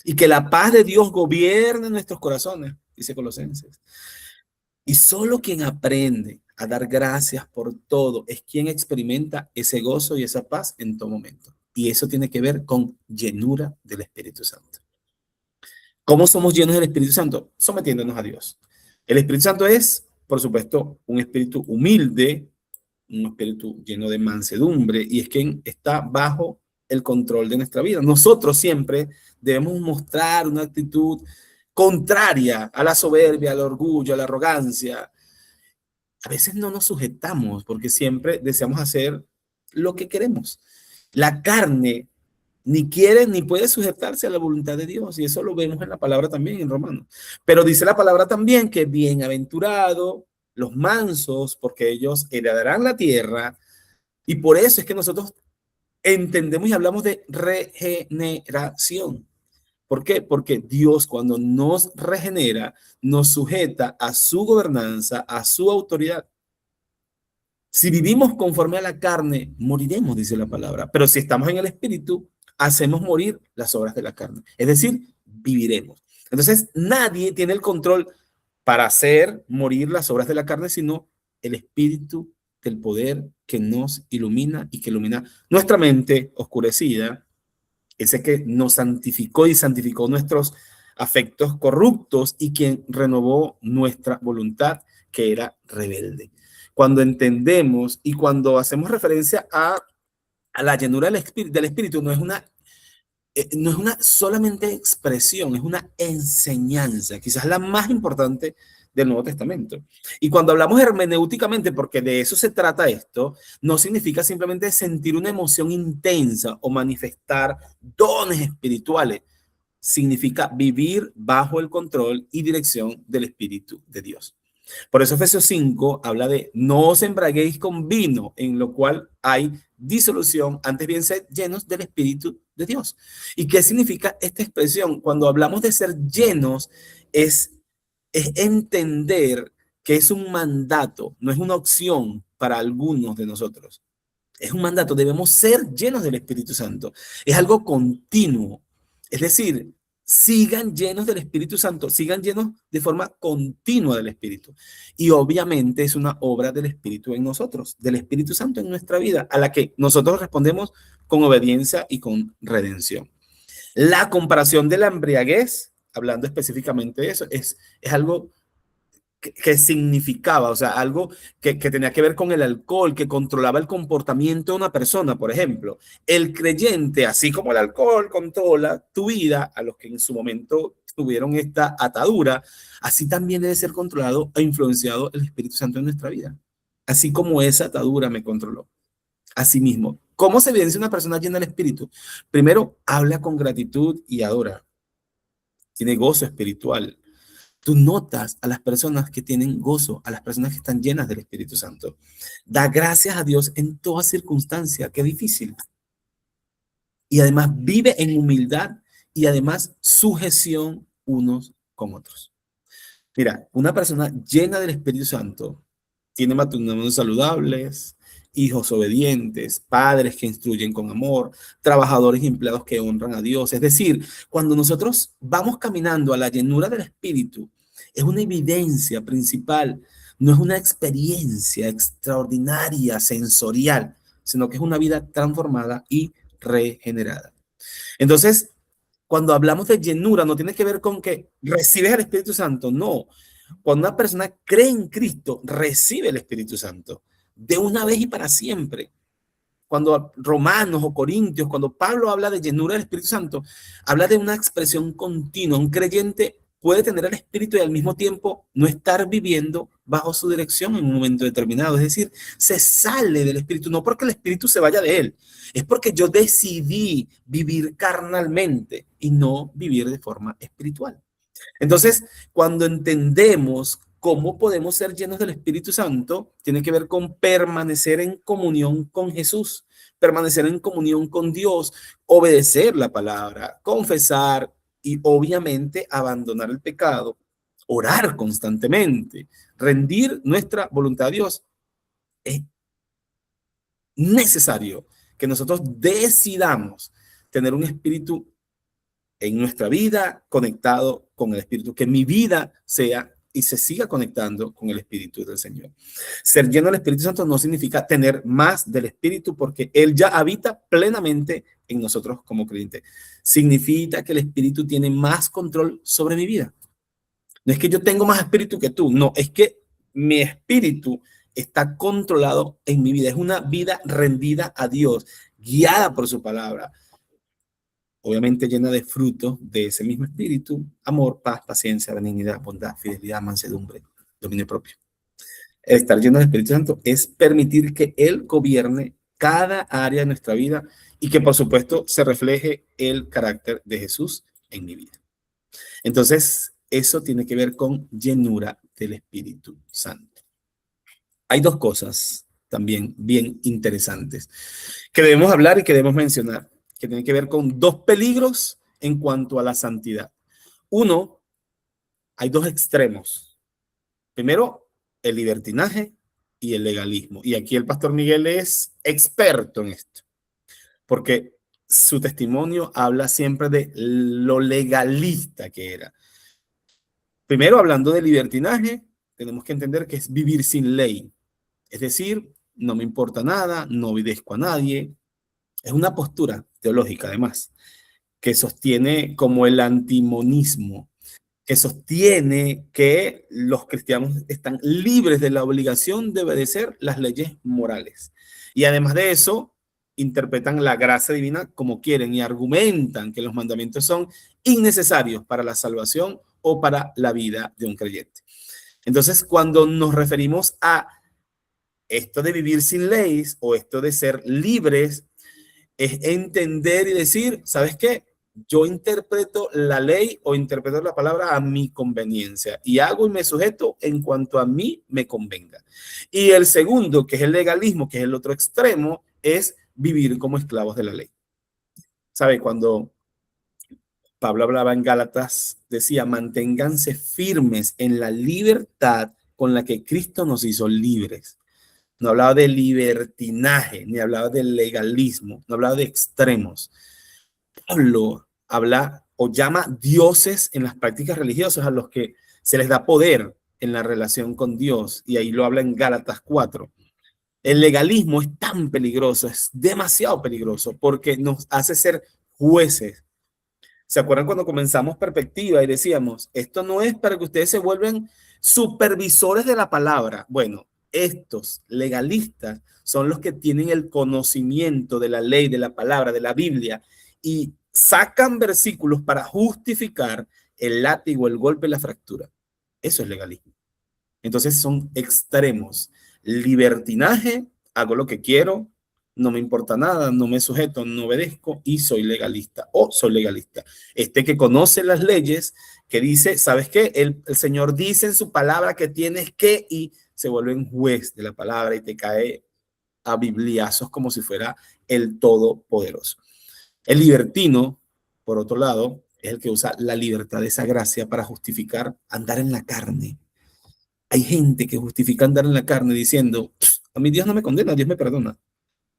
y que la paz de Dios gobierne nuestros corazones, dice Colosenses. Y solo quien aprende a dar gracias por todo es quien experimenta ese gozo y esa paz en todo momento. Y eso tiene que ver con llenura del Espíritu Santo. ¿Cómo somos llenos del Espíritu Santo? Sometiéndonos a Dios. El Espíritu Santo es, por supuesto, un espíritu humilde, un espíritu lleno de mansedumbre, y es quien está bajo el control de nuestra vida. Nosotros siempre debemos mostrar una actitud contraria a la soberbia, al orgullo, a la arrogancia. A veces no nos sujetamos porque siempre deseamos hacer lo que queremos. La carne ni quiere ni puede sujetarse a la voluntad de Dios, y eso lo vemos en la palabra también en Romanos. Pero dice la palabra también que bienaventurado los mansos, porque ellos heredarán la tierra. Y por eso es que nosotros entendemos y hablamos de regeneración. ¿Por qué? Porque Dios, cuando nos regenera, nos sujeta a su gobernanza, a su autoridad. Si vivimos conforme a la carne, moriremos, dice la palabra. Pero si estamos en el Espíritu, hacemos morir las obras de la carne. Es decir, viviremos. Entonces, nadie tiene el control para hacer morir las obras de la carne, sino el Espíritu del poder que nos ilumina y que ilumina nuestra mente oscurecida, ese que nos santificó y santificó nuestros afectos corruptos y quien renovó nuestra voluntad que era rebelde. Cuando entendemos y cuando hacemos referencia a la llenura del Espíritu, no es una solamente expresión, es una enseñanza, quizás la más importante del Nuevo Testamento. Y cuando hablamos hermenéuticamente, porque de eso se trata esto, no significa simplemente sentir una emoción intensa o manifestar dones espirituales, significa vivir bajo el control y dirección del Espíritu de Dios. Por eso Efesios 5 habla de no os embraguéis con vino, en lo cual hay disolución, antes bien sed llenos del Espíritu de Dios. ¿Y qué significa esta expresión? Cuando hablamos de ser llenos, es entender que es un mandato, no es una opción para algunos de nosotros. Es un mandato, debemos ser llenos del Espíritu Santo. Es algo continuo. Es decir, sigan llenos del Espíritu Santo, sigan llenos de forma continua del Espíritu. Y obviamente es una obra del Espíritu en nosotros, del Espíritu Santo en nuestra vida, a la que nosotros respondemos con obediencia y con redención. La comparación de la embriaguez, hablando específicamente de eso, es algo que significaba, o sea, algo que tenía que ver con el alcohol, que controlaba el comportamiento de una persona, por ejemplo. El creyente, así como el alcohol controla tu vida, a los que en su momento tuvieron esta atadura, así también debe ser controlado e influenciado el Espíritu Santo en nuestra vida. Así como esa atadura me controló. Así mismo. ¿Cómo se evidencia una persona llena del Espíritu? Primero, habla con gratitud y adora. Tiene gozo espiritual. Tú notas a las personas que tienen gozo, a las personas que están llenas del Espíritu Santo. Da gracias a Dios en toda circunstancia. Qué difícil. Y además vive en humildad y además sujeción unos con otros. Mira, una persona llena del Espíritu Santo tiene matrimonios saludables, hijos obedientes, padres que instruyen con amor, trabajadores y empleados que honran a Dios. Es decir, cuando nosotros vamos caminando a la llenura del Espíritu, es una evidencia principal, no es una experiencia extraordinaria, sensorial, sino que es una vida transformada y regenerada. Entonces, cuando hablamos de llenura, no tiene que ver con que recibes el Espíritu Santo, no. Cuando una persona cree en Cristo, recibe el Espíritu Santo de una vez y para siempre. Cuando Romanos o Corintios, cuando Pablo habla de llenura del Espíritu Santo, habla de una expresión continua. Un creyente puede tener el Espíritu y al mismo tiempo no estar viviendo bajo su dirección en un momento determinado. Es decir, se sale del Espíritu, no porque el Espíritu se vaya de él, es porque yo decidí vivir carnalmente y no vivir de forma espiritual. Entonces, cuando entendemos cómo podemos ser llenos del Espíritu Santo, tiene que ver con permanecer en comunión con Jesús, permanecer en comunión con Dios, obedecer la palabra, confesar y obviamente abandonar el pecado, orar constantemente, rendir nuestra voluntad a Dios. Es necesario que nosotros decidamos tener un espíritu en nuestra vida conectado con el Espíritu, que mi vida sea y se siga conectando con el Espíritu del Señor. Ser lleno del Espíritu Santo no significa tener más del Espíritu, porque Él ya habita plenamente en nosotros como creyentes. Significa que el Espíritu tiene más control sobre mi vida. No es que yo tengo más espíritu que tú, no, es que mi espíritu está controlado en mi vida. Es una vida rendida a Dios, guiada por su palabra, obviamente llena de frutos de ese mismo espíritu: amor, paz, paciencia, benignidad, bondad, fidelidad, mansedumbre, dominio propio. El estar lleno del Espíritu Santo es permitir que Él gobierne cada área de nuestra vida y que, por supuesto, se refleje el carácter de Jesús en mi vida. Entonces, eso tiene que ver con llenura del Espíritu Santo. Hay dos cosas también bien interesantes que debemos hablar y que debemos mencionar, que tienen que ver con dos peligros en cuanto a la santidad. Uno, hay dos extremos. Primero, el libertinaje y el legalismo. Y aquí el pastor Miguel es experto en esto, porque su testimonio habla siempre de lo legalista que era. Primero, hablando de libertinaje, tenemos que entender que es vivir sin ley. Es decir, no me importa nada, no obedezco a nadie. Es una postura teológica, además, que sostiene como el antimonismo, que sostiene que los cristianos están libres de la obligación de obedecer las leyes morales. Y además de eso, interpretan la gracia divina como quieren y argumentan que los mandamientos son innecesarios para la salvación o para la vida de un creyente. Entonces, cuando nos referimos a esto de vivir sin leyes o esto de ser libres, es entender y decir, ¿sabes qué? Yo interpreto la ley o interpreto la palabra a mi conveniencia y hago y me sujeto en cuanto a mí me convenga. Y el segundo, que es el legalismo, que es el otro extremo, es vivir como esclavos de la ley. ¿Sabe? Cuando Pablo hablaba en Gálatas, decía, manténganse firmes en la libertad con la que Cristo nos hizo libres. No hablaba de libertinaje, ni hablaba de legalismo, no hablaba de extremos. Pablo habla o llama dioses en las prácticas religiosas a los que se les da poder en la relación con Dios, y ahí lo habla en Gálatas 4. El legalismo es tan peligroso, es demasiado peligroso, porque nos hace ser jueces. ¿Se acuerdan cuando comenzamos Perspectiva y decíamos, esto no es para que ustedes se vuelvan supervisores de la palabra? Bueno, estos legalistas son los que tienen el conocimiento de la ley, de la palabra, de la Biblia, y sacan versículos para justificar el látigo, el golpe, la fractura. Eso es legalismo. Entonces son extremos. Libertinaje, hago lo que quiero, no me importa nada, no me sujeto, no obedezco y soy legalista o soy legalista. Este que conoce las leyes, que dice, ¿sabes qué? El Señor dice en su palabra que tienes que, y se vuelve un juez de la palabra y te cae a bibliazos como si fuera el todopoderoso. El libertino, por otro lado, es el que usa la libertad de esa gracia para justificar andar en la carne. Hay gente que justifica andar en la carne diciendo, a mí Dios no me condena, Dios me perdona.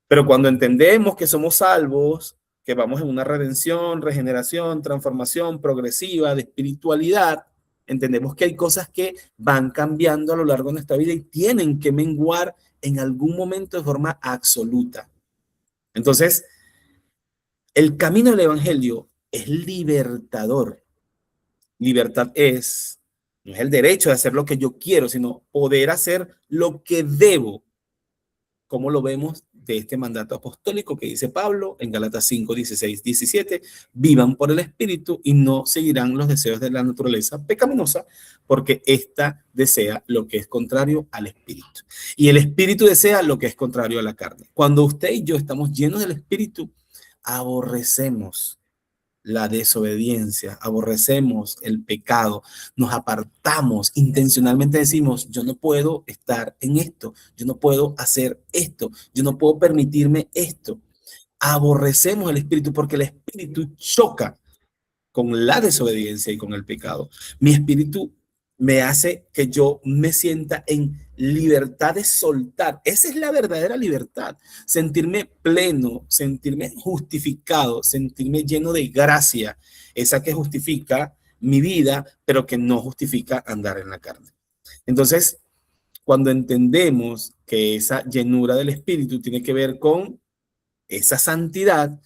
Pero cuando entendemos que somos salvos, que vamos en una redención, regeneración, transformación progresiva de espiritualidad, entendemos que hay cosas que van cambiando a lo largo de nuestra vida y tienen que menguar en algún momento de forma absoluta. Entonces, el camino del evangelio es libertador. Libertad no es el derecho de hacer lo que yo quiero, sino poder hacer lo que debo. Como lo vemos de este mandato apostólico que dice Pablo en Gálatas 5, 16, 17, vivan por el Espíritu y no seguirán los deseos de la naturaleza pecaminosa, porque ésta desea lo que es contrario al Espíritu. Y el Espíritu desea lo que es contrario a la carne. Cuando usted y yo estamos llenos del Espíritu, aborrecemos la desobediencia, aborrecemos el pecado, nos apartamos, intencionalmente decimos, yo no puedo estar en esto, yo no puedo hacer esto, yo no puedo permitirme esto. Aborrecemos el espíritu porque el espíritu choca con la desobediencia y con el pecado. Mi espíritu me hace que yo me sienta en libertad de soltar. Esa es la verdadera libertad. Sentirme pleno, sentirme justificado, sentirme lleno de gracia. Esa que justifica mi vida, pero que no justifica andar en la carne. Entonces, cuando entendemos que esa llenura del espíritu tiene que ver con esa santidad,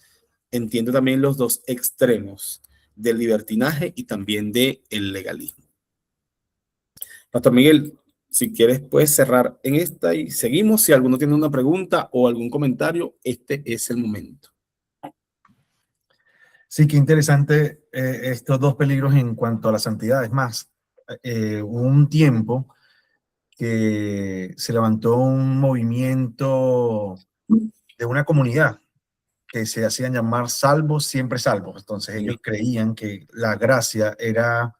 entiendo también los dos extremos del libertinaje y también del legalismo. Pastor Miguel, si quieres, puedes cerrar en esta y seguimos. Si alguno tiene una pregunta o algún comentario, este es el momento.
Sí, qué interesante estos dos peligros en cuanto a la santidad. Es más, hubo un tiempo que se levantó un movimiento de una comunidad que se hacían llamar salvos, siempre salvos. Entonces ellos creían que la gracia era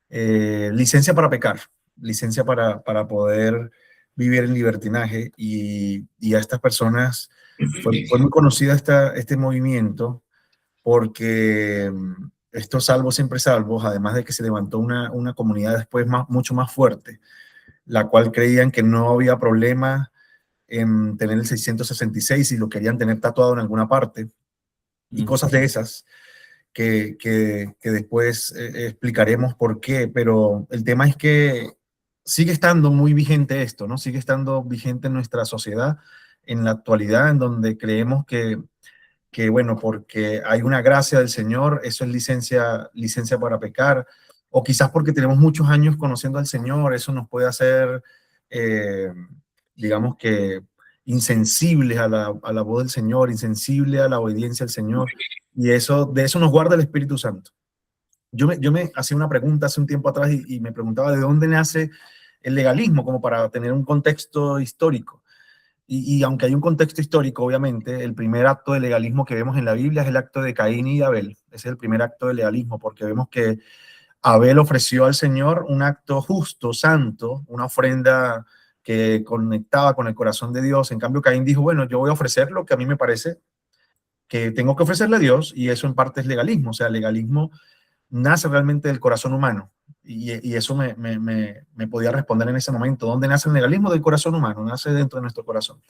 licencia para pecar, licencia para poder vivir en libertinaje, y a estas personas fue muy conocida este movimiento porque estos salvos, siempre salvos, además de que se levantó una comunidad después mucho más fuerte, la cual creían que no había problema en tener el 666 y lo querían tener tatuado en alguna parte, y cosas de esas que después explicaremos por qué, pero el tema es que sigue estando muy vigente esto, ¿no? Sigue estando vigente en nuestra sociedad en la actualidad, en donde creemos que bueno, porque hay una gracia del Señor, eso es licencia para pecar, o quizás porque tenemos muchos años conociendo al Señor, eso nos puede hacer, digamos que, insensibles a la voz del Señor, insensibles a la obediencia al Señor, y de eso nos guarda el Espíritu Santo. Yo me hacía una pregunta hace un tiempo atrás y me preguntaba de dónde nace el legalismo, como para tener un contexto histórico. y aunque hay un contexto histórico, obviamente, el primer acto de legalismo que vemos en la Biblia es el acto de Caín y de Abel. Ese es el primer acto de legalismo, porque vemos que Abel ofreció al Señor un acto justo, santo, una ofrenda que conectaba con el corazón de Dios. En cambio, Caín dijo, bueno, yo voy a ofrecer lo que a mí me parece que tengo que ofrecerle a Dios, y eso en parte es legalismo. O sea, el legalismo nace realmente del corazón humano. Y eso me podía responder en ese momento. ¿Dónde nace el legalismo? Del corazón humano, nace dentro de nuestro corazón.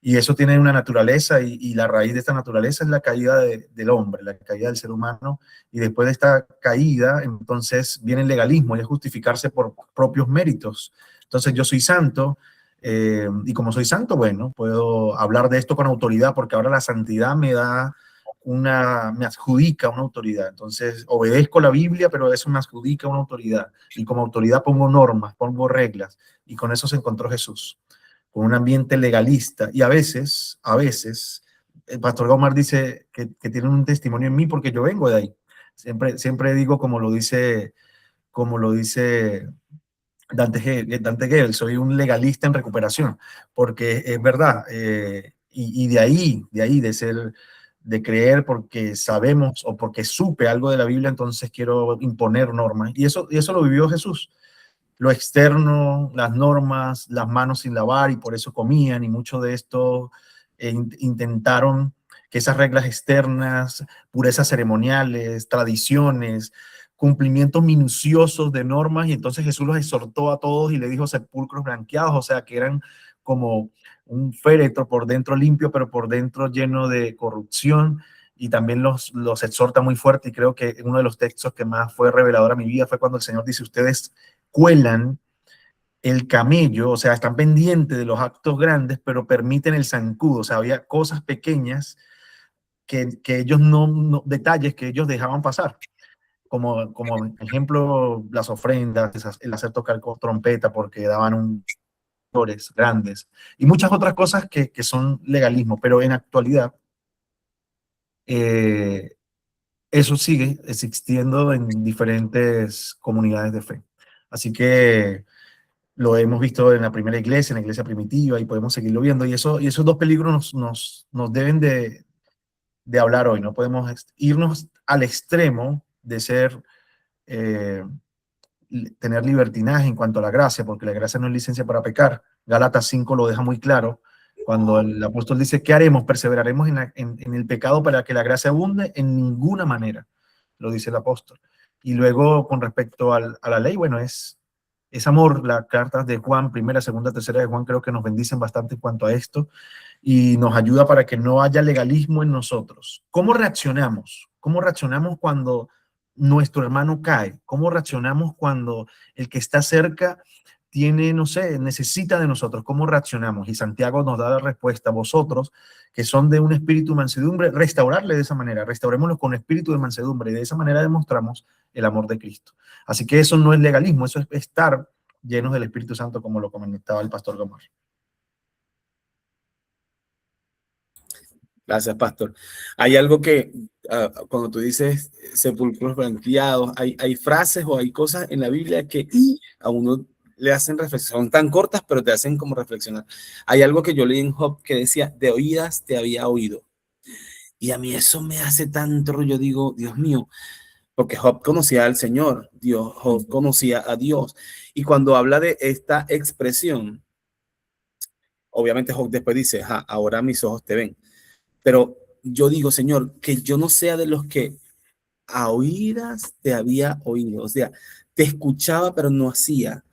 Y eso tiene una naturaleza, y la raíz de esta naturaleza es la caída del hombre, la caída del ser humano. Y después de esta caída, entonces viene el legalismo, y es justificarse por propios méritos. Entonces yo soy santo, y como soy santo, bueno, puedo hablar de esto con autoridad, porque ahora la santidad me adjudica una autoridad. Entonces obedezco la Biblia, pero eso me adjudica una autoridad. Y como autoridad pongo normas, pongo reglas. Y con eso se encontró Jesús, con un ambiente legalista. Y a veces, el pastor Gaumar dice que tienen un testimonio en mí porque yo vengo de ahí. Siempre digo, como lo dice Dante Gebel, soy un legalista en recuperación, porque es verdad, y de ser, de creer porque sabemos o porque supe algo de la Biblia, entonces quiero imponer normas. Y eso lo vivió Jesús. Lo externo, las normas, las manos sin lavar, y por eso comían, y mucho de esto intentaron que esas reglas externas, purezas ceremoniales, tradiciones, cumplimientos minuciosos de normas, y entonces Jesús los exhortó a todos y le dijo sepulcros blanqueados, o sea que eran como un féretro por dentro limpio, pero por dentro lleno de corrupción. Y también los exhorta muy fuerte, y creo que uno de los textos que más fue revelador a mi vida fue cuando el Señor dice, ustedes cuelan el camello, o sea, están pendientes de los actos grandes, pero permiten el zancudo. O sea, había cosas pequeñas que ellos detalles que ellos dejaban pasar, como ejemplo las ofrendas, el hacer tocar con trompeta porque daban un flores grandes, y muchas otras cosas que son legalismo, pero en actualidad eh, eso sigue existiendo en diferentes comunidades de fe. Así que lo hemos visto en la primera iglesia, en la iglesia primitiva, y podemos seguirlo viendo. Y esos dos peligros nos deben de hablar hoy. No podemos irnos al extremo de eh, tener libertinaje en cuanto a la gracia, porque la gracia no es licencia para pecar. Gálatas 5 lo deja muy claro, cuando el apóstol dice, ¿qué haremos? ¿Perseveraremos en el pecado para que la gracia abunde? En ninguna manera, lo dice el apóstol. Y luego, con respecto a la ley, bueno, es amor. Las cartas de Juan, primera, segunda, tercera de Juan, creo que nos bendicen bastante en cuanto a esto, y nos ayuda para que no haya legalismo en nosotros. ¿Cómo reaccionamos? ¿Cómo reaccionamos cuando nuestro hermano cae? ¿Cómo reaccionamos cuando el que está cerca tiene, no sé, necesita de nosotros? ¿Cómo reaccionamos? Y Santiago nos da la respuesta: vosotros, que son de un espíritu de mansedumbre, restaurarle de esa manera, restaurémoslo con espíritu de mansedumbre, y de esa manera demostramos el amor de Cristo. Así que eso no es legalismo, eso es estar llenos del Espíritu Santo, como lo comentaba el pastor Gomar.
Gracias, pastor. Hay algo que, cuando tú dices sepulcros blanqueados, hay frases o hay cosas en la Biblia que a uno le hacen reflexión, son tan cortas, pero te hacen como reflexionar. Hay algo que yo leí en Job que decía, de oídas te había oído. Y a mí eso me hace tanto, yo digo, Dios mío, porque Job conocía al Señor, Job conocía a Dios. Y cuando habla de esta expresión, obviamente Job después dice, ahora mis ojos te ven. Pero yo digo, Señor, que yo no sea de los que a oídas te había oído. O sea, te escuchaba, pero no hacía.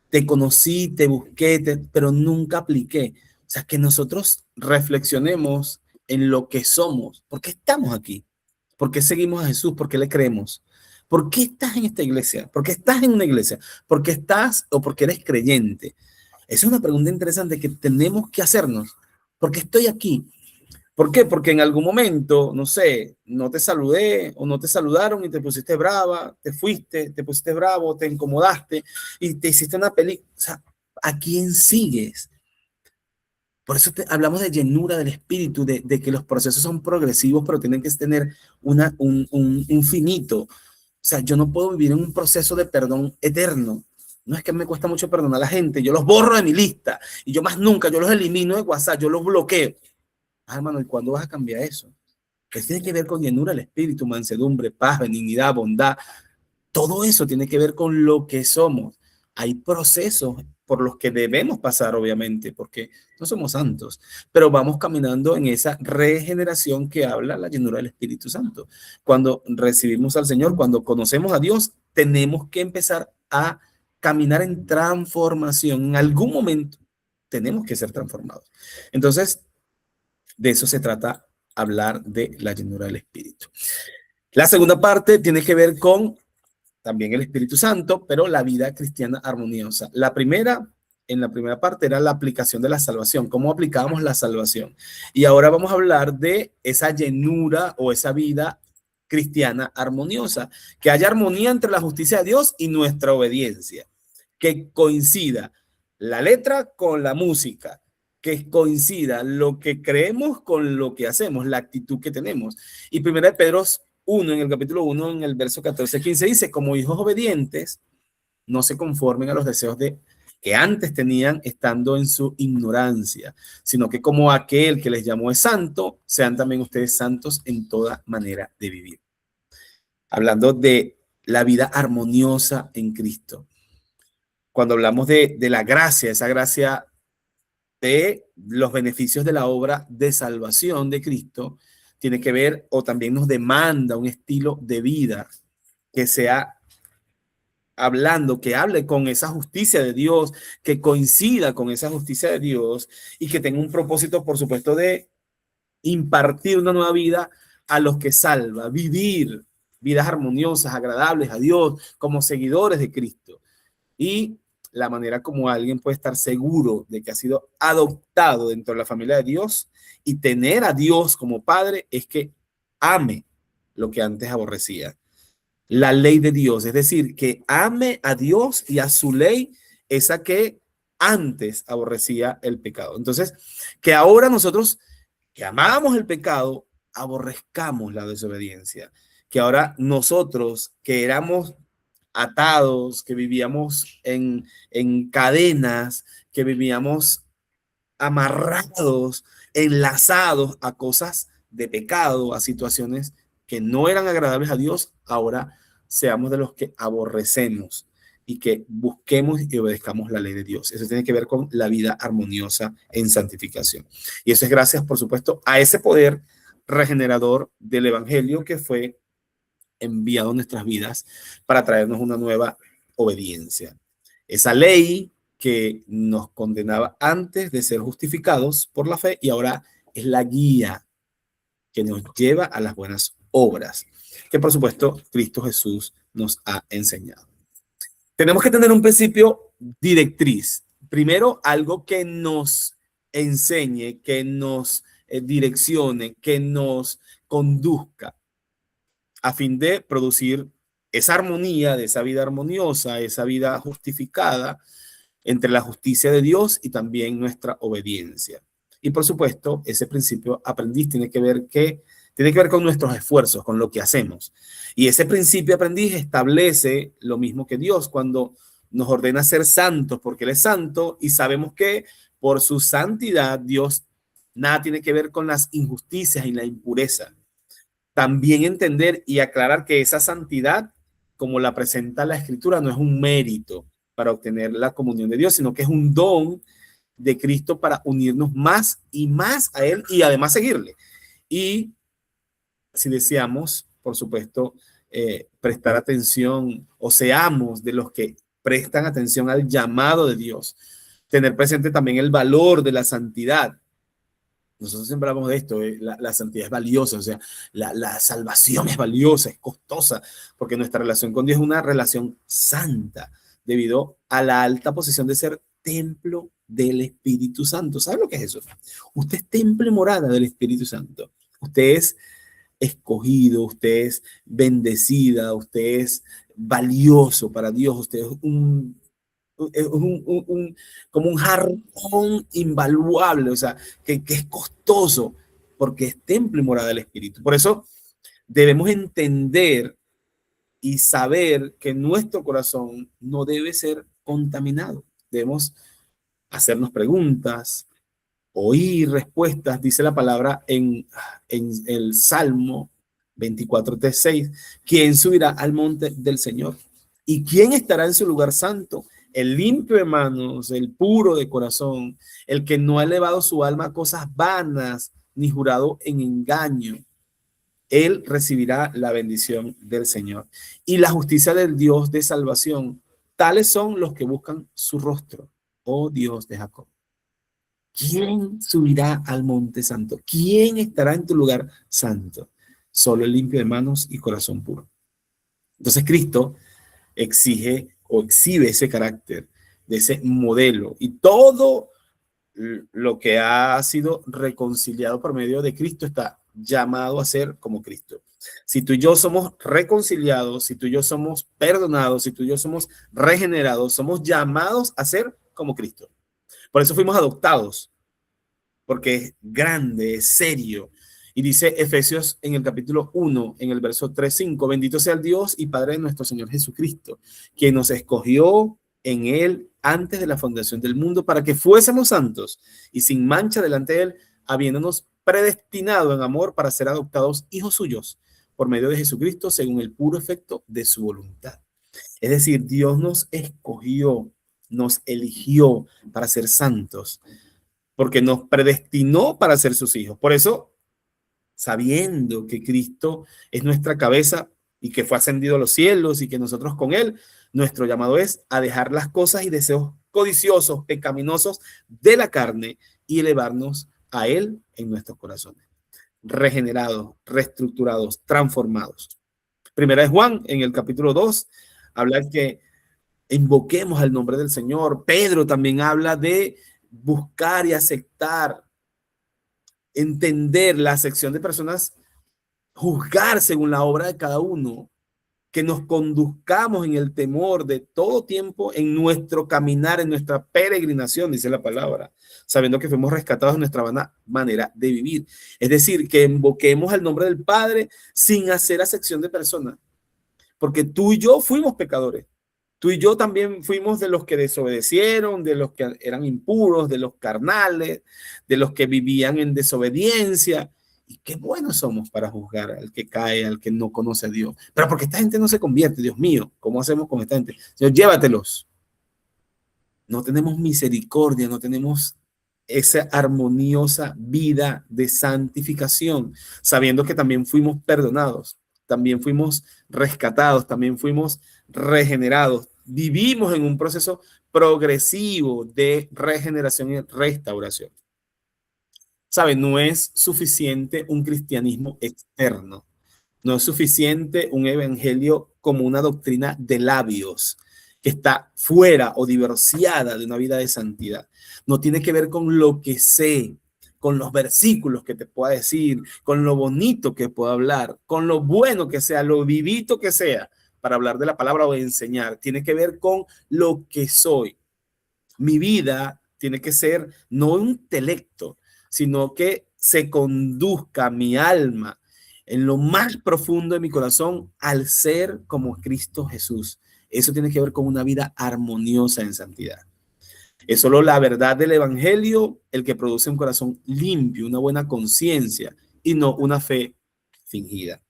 Te conocí, te busqué, pero nunca apliqué. O sea, que nosotros reflexionemos en lo que somos. ¿Por qué estamos aquí? ¿Por qué seguimos a Jesús? ¿Por qué le creemos? ¿Por qué estás en esta iglesia? ¿Por qué estás en una iglesia? ¿Por qué estás o porque eres creyente? Esa es una pregunta interesante que tenemos que hacernos. ¿Por qué estoy aquí? ¿Por qué? Porque en algún momento, no sé, no te saludé o no te saludaron y te pusiste brava, te fuiste, te pusiste bravo, te incomodaste y te hiciste una película. O sea, ¿a quién sigues? Por eso hablamos de llenura del espíritu, de que los procesos son progresivos, pero tienen que tener un finito. O sea, yo no puedo vivir en un proceso de perdón eterno. No es que me cuesta mucho perdonar a la gente, yo los borro de mi lista y yo más nunca, yo los elimino de WhatsApp, yo los bloqueo. Hermano, ¿y cuándo vas a cambiar eso? Que tiene que ver con llenura del espíritu, mansedumbre, paz, benignidad, bondad. Todo eso tiene que ver con lo que somos. Hay procesos por los que debemos pasar, obviamente, porque no somos santos, pero vamos caminando en esa regeneración que habla la llenura del Espíritu Santo. Cuando recibimos al Señor, cuando conocemos a Dios, tenemos que empezar a caminar en transformación. En algún momento tenemos que ser transformados. Entonces, de eso se trata hablar de la llenura del Espíritu. La segunda parte tiene que ver con también el Espíritu Santo, pero la vida cristiana armoniosa. En la primera parte era la aplicación de la salvación, cómo aplicábamos la salvación. Y ahora vamos a hablar de esa llenura o esa vida cristiana armoniosa, que haya armonía entre la justicia de Dios y nuestra obediencia, que coincida la letra con la música, que coincida lo que creemos con lo que hacemos, la actitud que tenemos. Y primera de Pedro 1, en el capítulo 1, en el verso 14-15, dice, como hijos obedientes, no se conformen a los deseos que antes tenían estando en su ignorancia, sino que como aquel que les llamó es santo, sean también ustedes santos en toda manera de vivir. Hablando de la vida armoniosa en Cristo. Cuando hablamos de la gracia, esa gracia de los beneficios de la obra de salvación de Cristo, tiene que ver o también nos demanda un estilo de vida que sea hablando, que hable con esa justicia de Dios, que coincida con esa justicia de Dios y que tenga un propósito, por supuesto, de impartir una nueva vida a los que salva, vivir vidas armoniosas, agradables a Dios, como seguidores de Cristo. Y la manera como alguien puede estar seguro de que ha sido adoptado dentro de la familia de Dios y tener a Dios como padre es que ame lo que antes aborrecía. La ley de Dios, es decir, que ame a Dios y a su ley, esa que antes aborrecía el pecado. Entonces, que ahora nosotros que amábamos el pecado, aborrezcamos la desobediencia. Que ahora nosotros que éramos atados, que vivíamos en cadenas, que vivíamos amarrados, enlazados a cosas de pecado, a situaciones que no eran agradables a Dios, ahora seamos de los que aborrecemos y que busquemos y obedezcamos la ley de Dios. Eso tiene que ver con la vida armoniosa en santificación. Y eso es gracias, por supuesto, a ese poder regenerador del Evangelio que fue enviado a nuestras vidas para traernos una nueva obediencia. Esa ley que nos condenaba antes de ser justificados por la fe y ahora es la guía que nos lleva a las buenas obras, que por supuesto Cristo Jesús nos ha enseñado. Tenemos que tener un principio directriz. Primero, algo que nos enseñe, que nos direccione, que nos conduzca a fin de producir esa armonía, de esa vida armoniosa, esa vida justificada entre la justicia de Dios y también nuestra obediencia. Y por supuesto, ese principio aprendiz tiene que ver con nuestros esfuerzos, con lo que hacemos. Y ese principio aprendiz establece lo mismo que Dios cuando nos ordena ser santos, porque Él es santo y sabemos que por su santidad Dios nada tiene que ver con las injusticias y la impureza. También entender y aclarar que esa santidad, como la presenta la Escritura, no es un mérito para obtener la comunión de Dios, sino que es un don de Cristo para unirnos más y más a Él y además seguirle. Y si deseamos, por supuesto, prestar atención o seamos de los que prestan atención al llamado de Dios, tener presente también el valor de la santidad. Nosotros siempre hablamos de esto, la santidad es valiosa, o sea, la salvación es valiosa, es costosa, porque nuestra relación con Dios es una relación santa, debido a la alta posición de ser templo del Espíritu Santo. ¿Sabe lo que es eso? Usted es templo y morada del Espíritu Santo. Usted es escogido, usted es bendecida, usted es valioso para Dios, usted es como un jarrón invaluable, o sea, que es costoso, porque es templo y morada del Espíritu. Por eso debemos entender y saber que nuestro corazón no debe ser contaminado. Debemos hacernos preguntas, oír respuestas. Dice la palabra en el Salmo 24:6, ¿quién subirá al monte del Señor? ¿Y quién estará en su lugar santo? El limpio de manos, el puro de corazón, el que no ha elevado su alma a cosas vanas, ni jurado en engaño. Él recibirá la bendición del Señor y la justicia del Dios de salvación. Tales son los que buscan su rostro, oh Dios de Jacob. ¿Quién subirá al monte santo? ¿Quién estará en tu lugar santo? Solo el limpio de manos y corazón puro. Entonces Cristo exige o exhibe ese carácter de ese modelo, y todo lo que ha sido reconciliado por medio de Cristo está llamado a ser como Cristo. Si tú y yo somos reconciliados, si tú y yo somos perdonados, si tú y yo somos regenerados, somos llamados a ser como Cristo. Por eso fuimos adoptados, porque es grande, es serio. Y dice Efesios en el capítulo 1, en el verso 3-5, bendito sea el Dios y Padre de nuestro Señor Jesucristo, quien nos escogió en él antes de la fundación del mundo para que fuésemos santos y sin mancha delante de él, habiéndonos predestinado en amor para ser adoptados hijos suyos por medio de Jesucristo según el puro efecto de su voluntad. Es decir, Dios nos escogió, nos eligió para ser santos, porque nos predestinó para ser sus hijos. Por eso, sabiendo que Cristo es nuestra cabeza y que fue ascendido a los cielos y que nosotros con él, nuestro llamado es a dejar las cosas y deseos codiciosos, pecaminosos de la carne y elevarnos a él en nuestros corazones. Regenerados, reestructurados, transformados. Primera de Juan, en el capítulo 2, habla de que invoquemos al nombre del Señor. Pedro también habla de buscar y aceptar, entender la acepción de personas, juzgar según la obra de cada uno, que nos conduzcamos en el temor de todo tiempo en nuestro caminar, en nuestra peregrinación, dice la palabra, sabiendo que fuimos rescatados de nuestra manera de vivir. Es decir, que invoquemos al nombre del Padre sin hacer acepción de personas, porque tú y yo fuimos pecadores. Tú y yo también fuimos de los que desobedecieron, de los que eran impuros, de los carnales, de los que vivían en desobediencia. Y qué buenos somos para juzgar al que cae, al que no conoce a Dios. Pero porque esta gente no se convierte, Dios mío, ¿cómo hacemos con esta gente? Señor, llévatelos. No tenemos misericordia, no tenemos esa armoniosa vida de santificación, sabiendo que también fuimos perdonados, también fuimos rescatados, también fuimos regenerados. Vivimos en un proceso progresivo de regeneración y restauración. ¿Saben? No es suficiente un cristianismo externo. No es suficiente un evangelio como una doctrina de labios que está fuera o divorciada de una vida de santidad. No tiene que ver con lo que sé, con los versículos que te pueda decir, con lo bonito que pueda hablar, con lo bueno que sea, lo vivito que sea para hablar de la palabra o enseñar. Tiene que ver con lo que soy. Mi vida tiene que ser no un intelecto, sino que se conduzca mi alma en lo más profundo de mi corazón al ser como Cristo Jesús. Eso tiene que ver con una vida armoniosa en santidad. Es solo la verdad del evangelio el que produce un corazón limpio, una buena conciencia y no una fe fingida.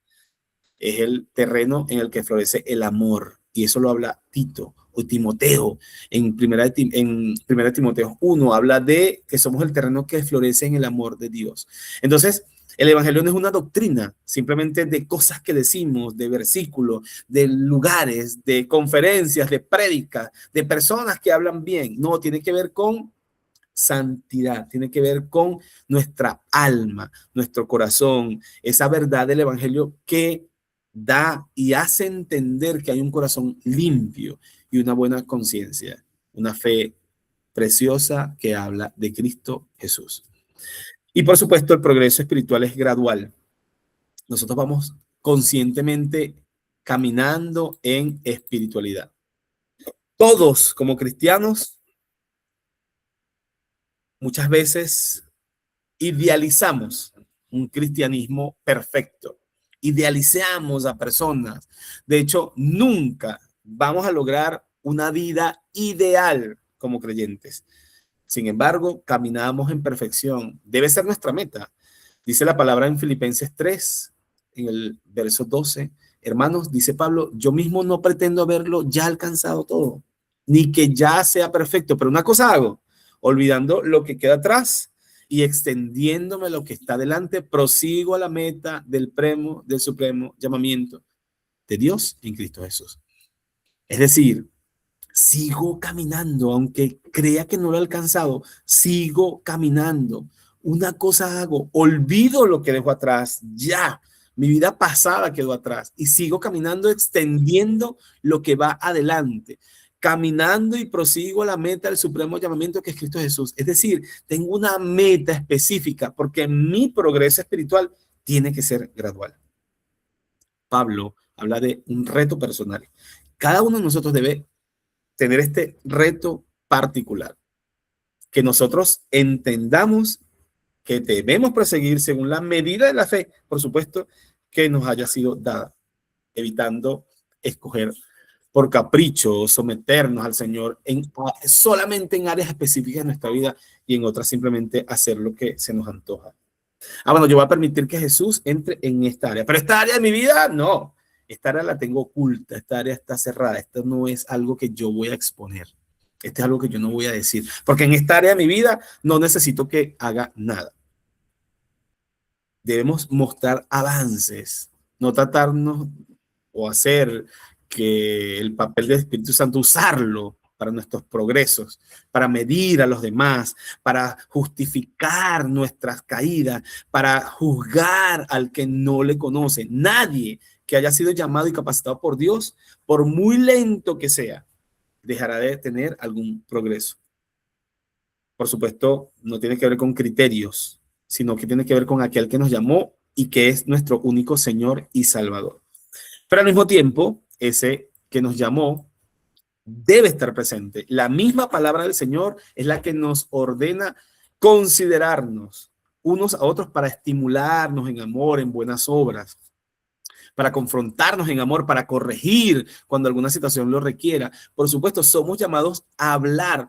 Es el terreno en el que florece el amor, y eso lo habla Tito o Timoteo. En primera Timoteo 1 habla de que somos el terreno que florece en el amor de Dios. Entonces, el evangelio no es una doctrina simplemente de cosas que decimos, de versículos, de lugares, de conferencias, de prédicas, de personas que hablan bien. No, tiene que ver con santidad, tiene que ver con nuestra alma, nuestro corazón, esa verdad del evangelio que da y hace entender que hay un corazón limpio y una buena conciencia, una fe preciosa que habla de Cristo Jesús. Y por supuesto, el progreso espiritual es gradual. Nosotros vamos conscientemente caminando en espiritualidad. Todos como cristianos muchas veces idealizamos un cristianismo perfecto. Idealizamos a personas. De hecho, nunca vamos a lograr una vida ideal como creyentes. Sin embargo, caminamos en perfección. Debe ser nuestra meta. Dice la palabra en Filipenses 3, en el verso 12. Hermanos, dice Pablo, yo mismo no pretendo haberlo ya alcanzado todo, ni que ya sea perfecto, pero una cosa hago, olvidando lo que queda atrás y extendiéndome lo que está delante, prosigo a la meta del supremo llamamiento de Dios en Cristo Jesús. Es decir, sigo caminando, aunque crea que no lo he alcanzado, sigo caminando. Una cosa hago, olvido lo que dejo atrás, ya. Mi vida pasada quedó atrás y sigo caminando, extendiendo lo que va adelante, caminando y prosigo a la meta del supremo llamamiento que es Cristo Jesús. Es decir, tengo una meta específica porque mi progreso espiritual tiene que ser gradual. Pablo habla de un reto personal. Cada uno de nosotros debe tener este reto particular, que nosotros entendamos que debemos proseguir según la medida de la fe, por supuesto, que nos haya sido dada, evitando escoger por capricho o someternos al Señor solamente en áreas específicas de nuestra vida y en otras simplemente hacer lo que se nos antoja. Bueno, yo voy a permitir que Jesús entre en esta área, pero esta área de mi vida, no. Esta área la tengo oculta, esta área está cerrada, esto no es algo que yo voy a exponer, esto es algo que yo no voy a decir, porque en esta área de mi vida no necesito que haga nada. Debemos mostrar avances, no tratarnos o hacer que el papel del Espíritu Santo, usarlo para nuestros progresos, para medir a los demás, para justificar nuestras caídas, para juzgar al que no le conoce. Nadie que haya sido llamado y capacitado por Dios, por muy lento que sea, dejará de tener algún progreso. Por supuesto, no tiene que ver con criterios, sino que tiene que ver con aquel que nos llamó y que es nuestro único Señor y Salvador. Pero al mismo tiempo, ese que nos llamó debe estar presente. La misma palabra del Señor es la que nos ordena considerarnos unos a otros para estimularnos en amor, en buenas obras, para confrontarnos en amor, para corregir cuando alguna situación lo requiera. Por supuesto, somos llamados a hablar.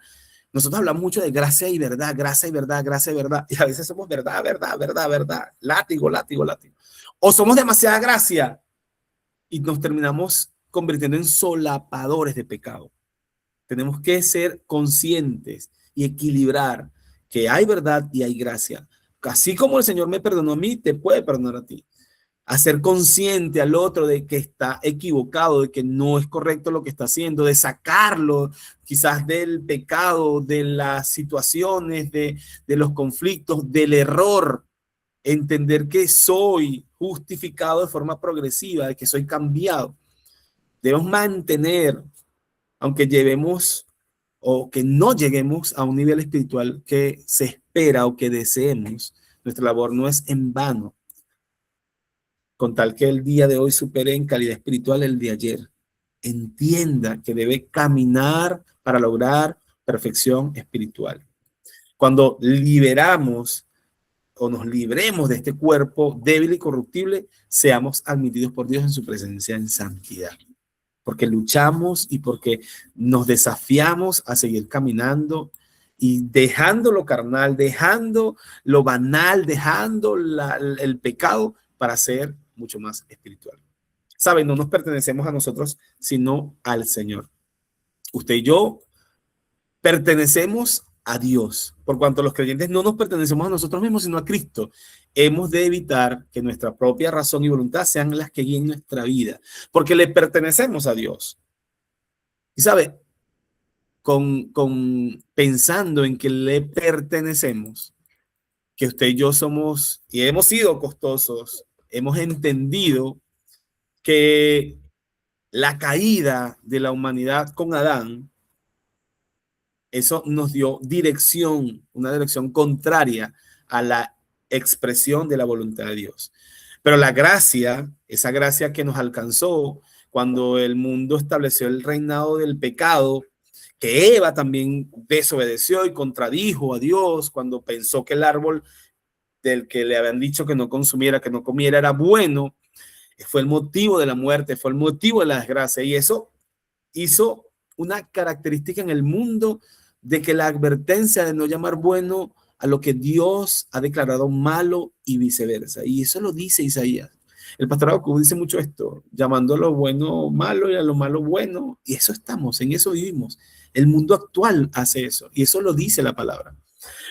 Nosotros hablamos mucho de gracia y verdad, gracia y verdad, gracia y verdad. Y a veces somos verdad, verdad, verdad, verdad. Látigo, látigo, látigo. O somos demasiada gracia y nos terminamos convirtiendo en solapadores de pecado. Tenemos que ser conscientes y equilibrar que hay verdad y hay gracia. Así como el Señor me perdonó a mí, te puede perdonar a ti. Hacer consciente al otro de que está equivocado, de que no es correcto lo que está haciendo, de sacarlo quizás del pecado, de las situaciones, de los conflictos, del error. Entender que soy justificado de forma progresiva, de que soy cambiado. Debemos mantener, aunque llevemos o que no lleguemos a un nivel espiritual que se espera o que deseemos, nuestra labor no es en vano, con tal que el día de hoy supere en calidad espiritual el de ayer. Entienda que debe caminar para lograr perfección espiritual. Cuando liberamos o nos libremos de este cuerpo débil y corruptible, seamos admitidos por Dios en su presencia en santidad. Porque luchamos y porque nos desafiamos a seguir caminando y dejando lo carnal, dejando lo banal, dejando el pecado para ser mucho más espiritual. Saben, no nos pertenecemos a nosotros, sino al Señor. Usted y yo pertenecemos a Dios, por cuanto los creyentes no nos pertenecemos a nosotros mismos, sino a Cristo. Hemos de evitar que nuestra propia razón y voluntad sean las que guíen nuestra vida, porque le pertenecemos a Dios. Y sabe, pensando en que le pertenecemos, que usted y yo somos y hemos sido costosos, hemos entendido que la caída de la humanidad con Adán, eso nos dio dirección, una dirección contraria a la expresión de la voluntad de Dios. Pero la gracia, esa gracia que nos alcanzó cuando el mundo estableció el reinado del pecado, que Eva también desobedeció y contradijo a Dios cuando pensó que el árbol del que le habían dicho que no consumiera, que no comiera, era bueno, fue el motivo de la muerte, fue el motivo de la desgracia, y eso hizo una característica en el mundo de que la advertencia de no llamar bueno a lo que Dios ha declarado malo y viceversa. Y eso lo dice Isaías. El pastor Habacuc dice mucho esto, llamando a lo bueno malo y a lo malo bueno. Y eso estamos, en eso vivimos. El mundo actual hace eso. Y eso lo dice la palabra.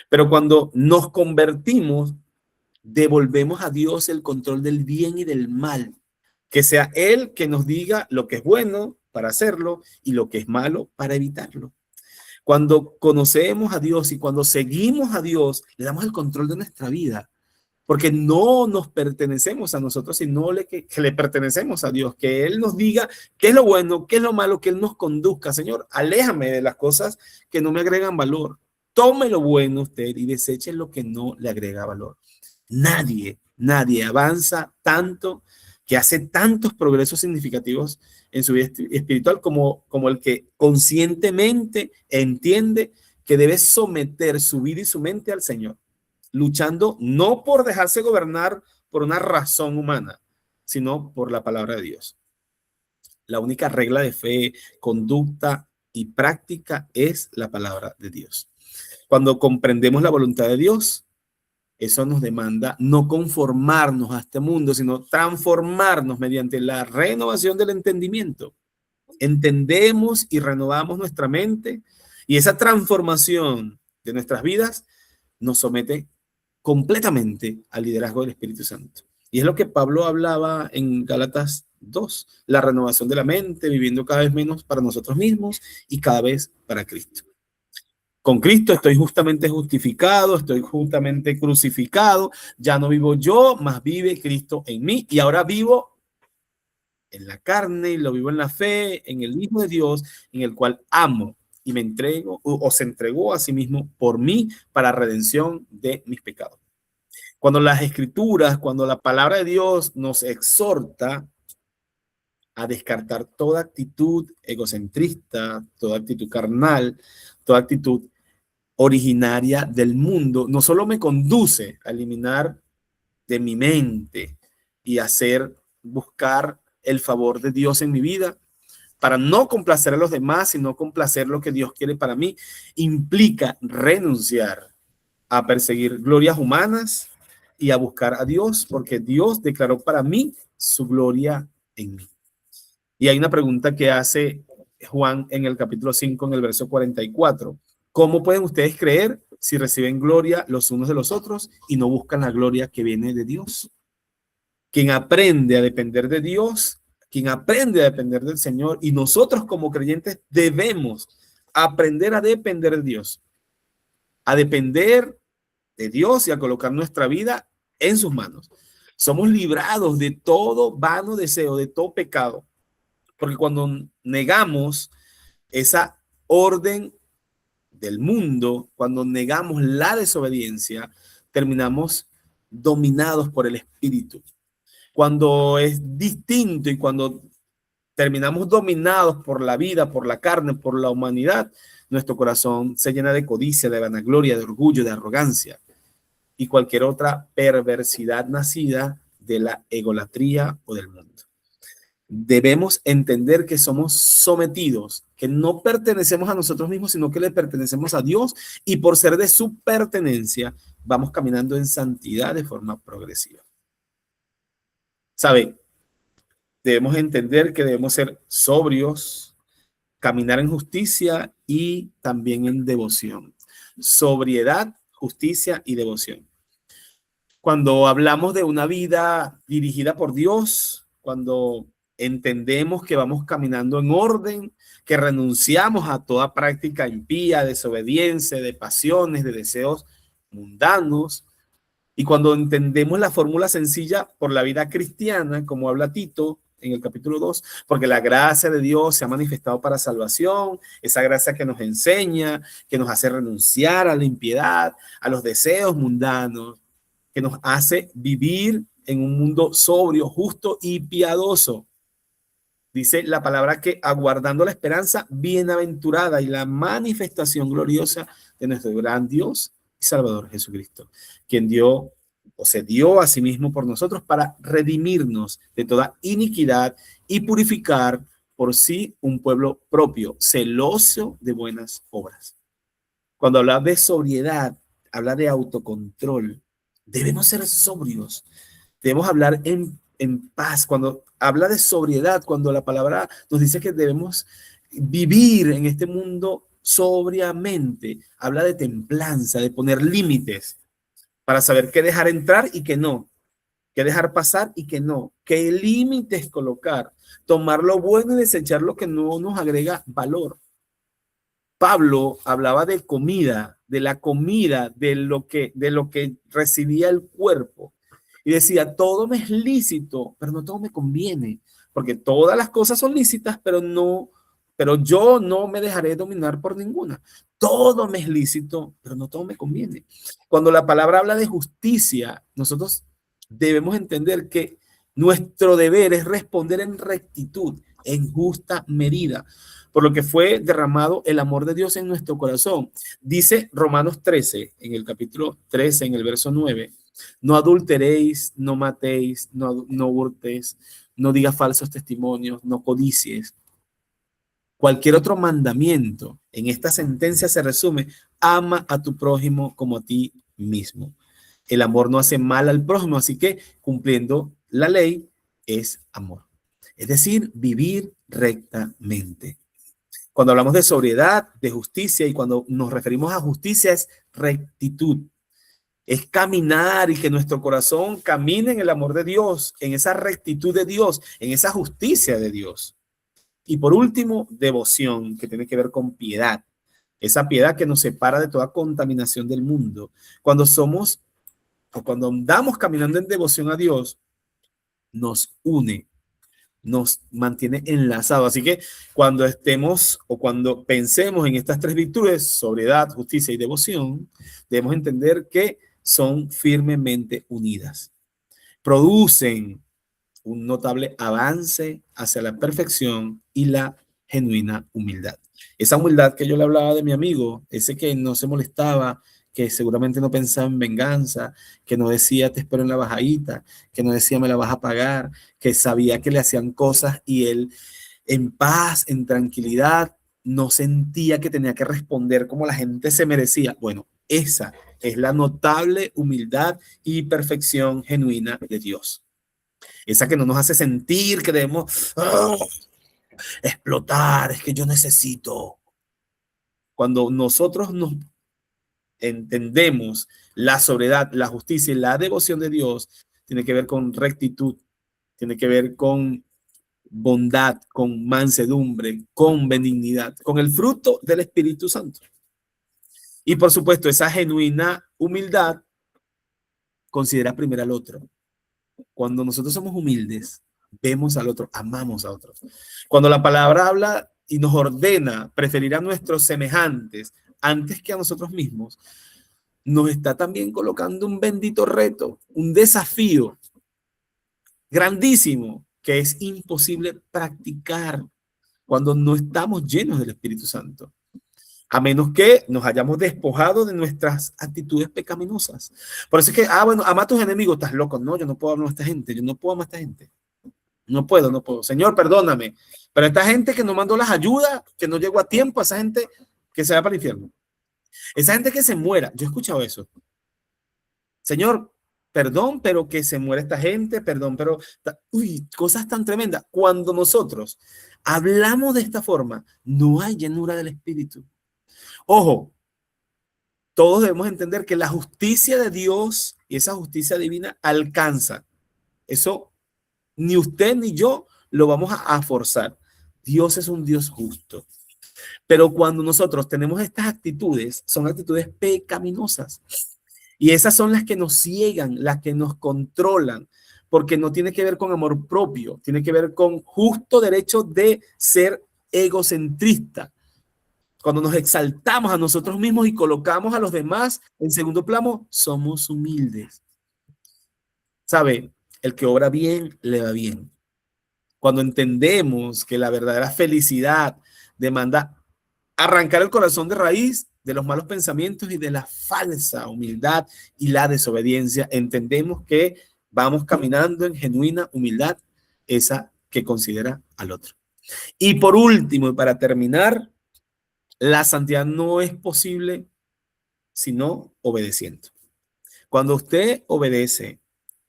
Pero cuando nos convertimos, devolvemos a Dios el control del bien y del mal. Que sea Él que nos diga lo que es bueno para hacerlo y lo que es malo para evitarlo. Cuando conocemos a Dios y cuando seguimos a Dios, le damos el control de nuestra vida, porque no nos pertenecemos a nosotros, sino que le pertenecemos a Dios, que Él nos diga qué es lo bueno, qué es lo malo, que Él nos conduzca. Señor, aléjame de las cosas que no me agregan valor. Tome lo bueno usted y deseche lo que no le agrega valor. Nadie avanza tanto, que hace tantos progresos significativos en su vida espiritual como el que conscientemente entiende que debe someter su vida y su mente al Señor, luchando no por dejarse gobernar por una razón humana, sino por la palabra de Dios. La única regla de fe, conducta y práctica es la palabra de Dios. Cuando comprendemos la voluntad de Dios, eso nos demanda no conformarnos a este mundo, sino transformarnos mediante la renovación del entendimiento. Entendemos y renovamos nuestra mente y esa transformación de nuestras vidas nos somete completamente al liderazgo del Espíritu Santo. Y es lo que Pablo hablaba en Gálatas 2, la renovación de la mente, viviendo cada vez menos para nosotros mismos y cada vez para Cristo. Con Cristo estoy justamente justificado, estoy justamente crucificado, ya no vivo yo, más vive Cristo en mí. Y ahora vivo en la carne, y lo vivo en la fe, en el Hijo de Dios, en el cual amo y me entrego o se entregó a sí mismo por mí para redención de mis pecados. Cuando las Escrituras, cuando la palabra de Dios nos exhorta a descartar toda actitud egocentrista, toda actitud carnal, toda actitud originaria del mundo, no solo me conduce a eliminar de mi mente y buscar el favor de Dios en mi vida para no complacer a los demás, sino complacer lo que Dios quiere para mí, implica renunciar a perseguir glorias humanas y a buscar a Dios, porque Dios declaró para mí su gloria en mí. Y hay una pregunta que hace Juan en el capítulo 5, en el verso 44. ¿Cómo pueden ustedes creer si reciben gloria los unos de los otros y no buscan la gloria que viene de Dios? Quien aprende a depender de Dios, quien aprende a depender del Señor, y nosotros como creyentes debemos aprender a depender de Dios, a depender de Dios y a colocar nuestra vida en sus manos. Somos librados de todo vano deseo, de todo pecado, porque cuando negamos esa orden del mundo, cuando negamos la desobediencia, terminamos dominados por el Espíritu. Cuando es distinto y cuando terminamos dominados por la vida, por la carne, por la humanidad, nuestro corazón se llena de codicia, de vanagloria, de orgullo, de arrogancia y cualquier otra perversidad nacida de la egolatría o del mundo. Debemos entender que somos sometidos, que no pertenecemos a nosotros mismos, sino que le pertenecemos a Dios, y por ser de su pertenencia, vamos caminando en santidad de forma progresiva. ¿Sabe? Debemos entender que debemos ser sobrios, caminar en justicia y también en devoción. Sobriedad, justicia y devoción. Cuando hablamos de una vida dirigida por Dios, cuando entendemos que vamos caminando en orden, que renunciamos a toda práctica impía, desobediencia, de pasiones, de deseos mundanos, y cuando entendemos la fórmula sencilla por la vida cristiana, como habla Tito en el capítulo 2, porque la gracia de Dios se ha manifestado para salvación, esa gracia que nos enseña, que nos hace renunciar a la impiedad, a los deseos mundanos, que nos hace vivir en un mundo sobrio, justo y piadoso. Dice la palabra que aguardando la esperanza bienaventurada y la manifestación gloriosa de nuestro gran Dios y Salvador Jesucristo, quien dio o se dio a sí mismo por nosotros para redimirnos de toda iniquidad y purificar por sí un pueblo propio, celoso de buenas obras. Cuando habla de sobriedad, habla de autocontrol. Debemos ser sobrios. Debemos hablar en paz. Cuando habla de sobriedad, cuando la palabra nos dice que debemos vivir en este mundo sobriamente, habla de templanza, de poner límites para saber qué dejar entrar y qué no, qué dejar pasar y qué no, qué límites colocar, tomar lo bueno y desechar lo que no nos agrega valor. Pablo hablaba de comida, de la comida, de lo que recibía el cuerpo. Y decía, todo me es lícito, pero no todo me conviene, porque todas las cosas son lícitas, pero yo no me dejaré dominar por ninguna. Todo me es lícito, pero no todo me conviene. Cuando la palabra habla de justicia, nosotros debemos entender que nuestro deber es responder en rectitud, en justa medida, por lo que fue derramado el amor de Dios en nuestro corazón. Dice Romanos 13, en el capítulo 13, en el verso 9, no adulteréis, no matéis, no hurtes, no digas falsos testimonios, no codicies. Cualquier otro mandamiento en esta sentencia se resume, ama a tu prójimo como a ti mismo. El amor no hace mal al prójimo, así que cumpliendo la ley es amor. Es decir, vivir rectamente. Cuando hablamos de sobriedad, de justicia, y cuando nos referimos a justicia es rectitud. Es caminar y que nuestro corazón camine en el amor de Dios, en esa rectitud de Dios, en esa justicia de Dios. Y por último, devoción, que tiene que ver con piedad. Esa piedad que nos separa de toda contaminación del mundo. Cuando somos o cuando andamos caminando en devoción a Dios, nos une, nos mantiene enlazados. Así que cuando estemos o cuando pensemos en estas tres virtudes, sobriedad, justicia y devoción, debemos entender que son firmemente unidas. Producen un notable avance hacia la perfección y la genuina humildad. Esa humildad que yo le hablaba de mi amigo, ese que no se molestaba, que seguramente no pensaba en venganza, que no decía te espero en la bajadita, que no decía me la vas a pagar, que sabía que le hacían cosas y él en paz, en tranquilidad, no sentía que tenía que responder como la gente se merecía. Bueno, esa es la notable humildad y perfección genuina de Dios. Esa que no nos hace sentir que debemos explotar, es que yo necesito. Cuando nosotros nos entendemos la sobriedad, la justicia y la devoción de Dios, tiene que ver con rectitud, tiene que ver con bondad, con mansedumbre, con benignidad, con el fruto del Espíritu Santo. Y por supuesto, esa genuina humildad considera primero al otro. Cuando nosotros somos humildes, vemos al otro, amamos a otro. Cuando la palabra habla y nos ordena preferir a nuestros semejantes antes que a nosotros mismos, nos está también colocando un bendito reto, un desafío grandísimo que es imposible practicar cuando no estamos llenos del Espíritu Santo, a menos que nos hayamos despojado de nuestras actitudes pecaminosas. Por eso es que, bueno, ama a tus enemigos, estás loco. No, yo no puedo amar a esta gente, yo no puedo amar a esta gente. No puedo. Señor, perdóname. Pero esta gente que no mandó las ayudas, que no llegó a tiempo, esa gente que se va para el infierno. Esa gente que se muera. Yo he escuchado eso. Señor, perdón, pero que se muera esta gente, perdón, pero, cosas tan tremendas. Cuando nosotros hablamos de esta forma, no hay llenura del Espíritu. Ojo, todos debemos entender que la justicia de Dios y esa justicia divina alcanza. Eso ni usted ni yo lo vamos a forzar. Dios es un Dios justo. Pero cuando nosotros tenemos estas actitudes, son actitudes pecaminosas. Y esas son las que nos ciegan, las que nos controlan, porque no tiene que ver con amor propio, tiene que ver con justo derecho de ser egocentrista. Cuando nos exaltamos a nosotros mismos y colocamos a los demás en segundo plano, somos humildes. ¿Sabe? El que obra bien, le va bien. Cuando entendemos que la verdadera felicidad demanda arrancar el corazón de raíz de los malos pensamientos y de la falsa humildad y la desobediencia, entendemos que vamos caminando en genuina humildad, esa que considera al otro. Y por último, y para terminar, la santidad no es posible sino obedeciendo. Cuando usted obedece,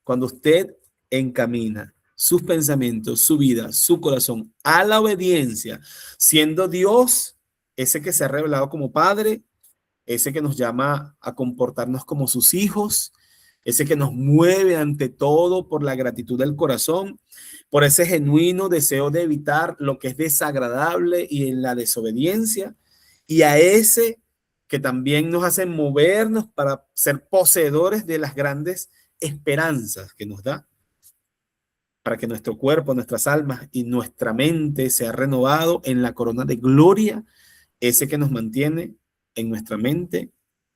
cuando usted encamina sus pensamientos, su vida, su corazón a la obediencia, siendo Dios ese que se ha revelado como Padre, ese que nos llama a comportarnos como sus hijos, ese que nos mueve ante todo por la gratitud del corazón, por ese genuino deseo de evitar lo que es desagradable y en la desobediencia, y a ese que también nos hace movernos para ser poseedores de las grandes esperanzas que nos da, para que nuestro cuerpo, nuestras almas y nuestra mente sea renovado en la corona de gloria, ese que nos mantiene en nuestra mente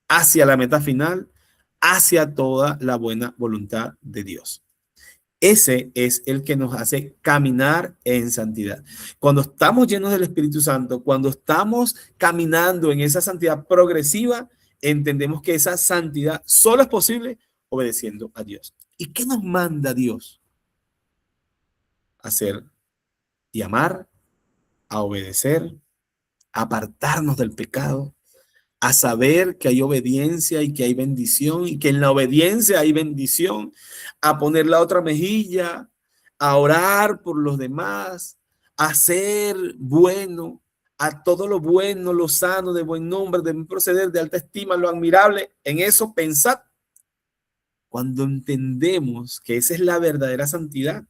hacia la meta final, hacia toda la buena voluntad de Dios. Ese es el que nos hace caminar en santidad. Cuando estamos llenos del Espíritu Santo, cuando estamos caminando en esa santidad progresiva, entendemos que esa santidad solo es posible obedeciendo a Dios. ¿Y qué nos manda Dios? Hacer y amar, a obedecer, a apartarnos del pecado, a saber que hay obediencia y que hay bendición y que en la obediencia hay bendición, a poner la otra mejilla, a orar por los demás, a ser bueno, a todo lo bueno, lo sano, de buen nombre, de buen proceder, de alta estima, lo admirable. En eso pensad. Cuando entendemos que esa es la verdadera santidad,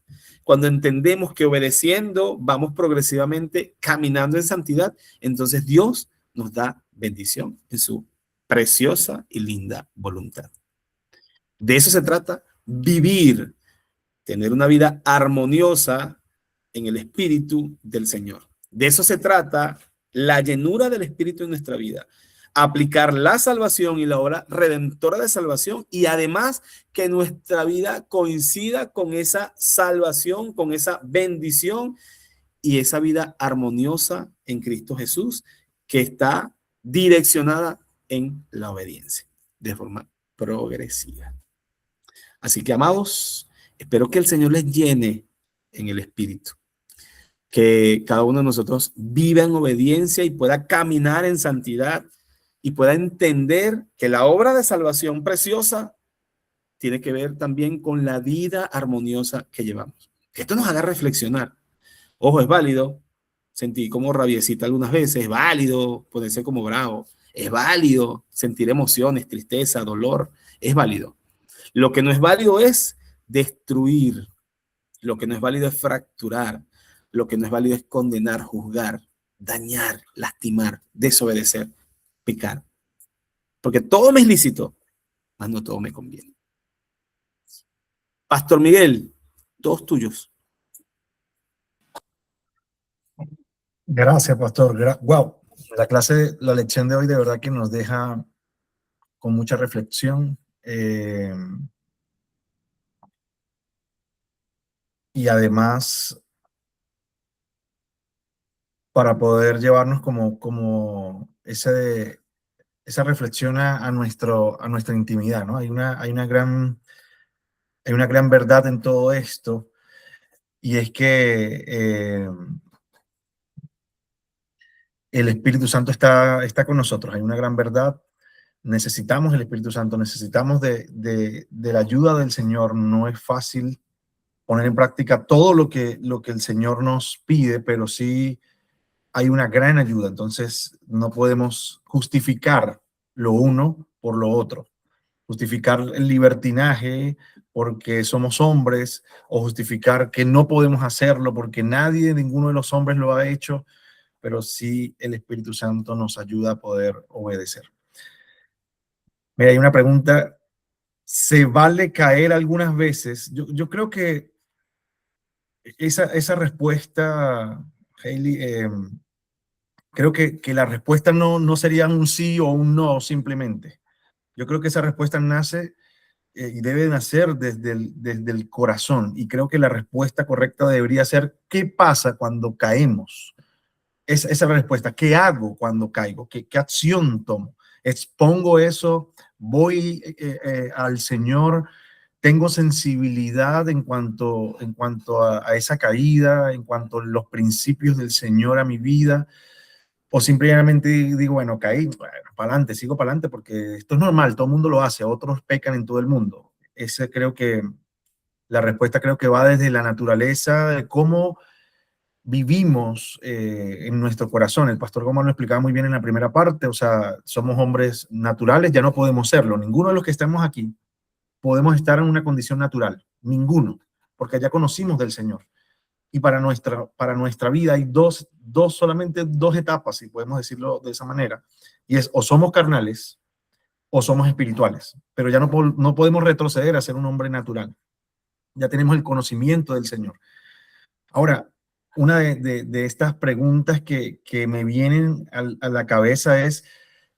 cuando entendemos que obedeciendo vamos progresivamente caminando en santidad, entonces Dios nos da bendición en su preciosa y linda voluntad. De eso se trata, vivir, tener una vida armoniosa en el Espíritu del Señor. De eso se trata la llenura del Espíritu en nuestra vida. Aplicar la salvación y la obra redentora de salvación y además que nuestra vida coincida con esa salvación, con esa bendición y esa vida armoniosa en Cristo Jesús que está direccionada en la obediencia de forma progresiva. Así que, amados, espero que el Señor les llene en el Espíritu, que cada uno de nosotros viva en obediencia y pueda caminar en santidad y pueda entender que la obra de salvación preciosa tiene que ver también con la vida armoniosa que llevamos. Que esto nos haga reflexionar. Ojo, es válido sentir como rabiecita algunas veces, es válido ponerse como bravo, es válido sentir emociones, tristeza, dolor, es válido. Lo que no es válido es destruir, lo que no es válido es fracturar, lo que no es válido es condenar, juzgar, dañar, lastimar, desobedecer, pecar. Porque todo me es lícito, mas no todo me conviene. Pastor Miguel, todos tuyos.
Gracias, pastor. Wow, la clase, la lección de hoy de verdad que nos deja con mucha reflexión. Y además, para poder llevarnos como esa reflexión a nuestra intimidad, ¿no? Hay una gran verdad en todo esto, y es que el Espíritu Santo está con nosotros. Hay una gran verdad. Necesitamos el Espíritu Santo, necesitamos de la ayuda del Señor. No es fácil poner en práctica todo lo que el Señor nos pide, pero sí hay una gran ayuda. Entonces no podemos justificar lo uno por lo otro, justificar el libertinaje porque somos hombres, o justificar que no podemos hacerlo porque ninguno de los hombres lo ha hecho, pero sí el Espíritu Santo nos ayuda a poder obedecer. Mira, hay una pregunta: ¿se vale caer algunas veces? Yo creo que esa respuesta, Hailey, creo que la respuesta no sería un sí o un no simplemente. Yo creo que esa respuesta nace y debe nacer desde el corazón. Y creo que la respuesta correcta debería ser: ¿qué pasa cuando caemos? Esa es la respuesta. ¿Qué hago cuando caigo? ¿Qué acción tomo? ¿Expongo eso? ¿Voy al Señor tengo sensibilidad en cuanto a esa caída, en cuanto a los principios del Señor a mi vida, o simplemente digo, bueno, caí, bueno, para adelante, sigo para adelante, porque esto es normal, todo el mundo lo hace, otros pecan en todo el mundo. Ese creo que la respuesta creo que va desde la naturaleza, de cómo vivimos en nuestro corazón. El pastor Gómez lo explicaba muy bien en la primera parte, o sea, somos hombres naturales, ya no podemos serlo. Ninguno de los que estamos aquí podemos estar en una condición natural, ninguno, porque ya conocimos del Señor. Y para nuestra vida hay solamente dos etapas, si podemos decirlo de esa manera, y es o somos carnales o somos espirituales, pero ya no podemos retroceder a ser un hombre natural. Ya tenemos el conocimiento del Señor. Ahora, una de estas preguntas que me vienen a la cabeza es,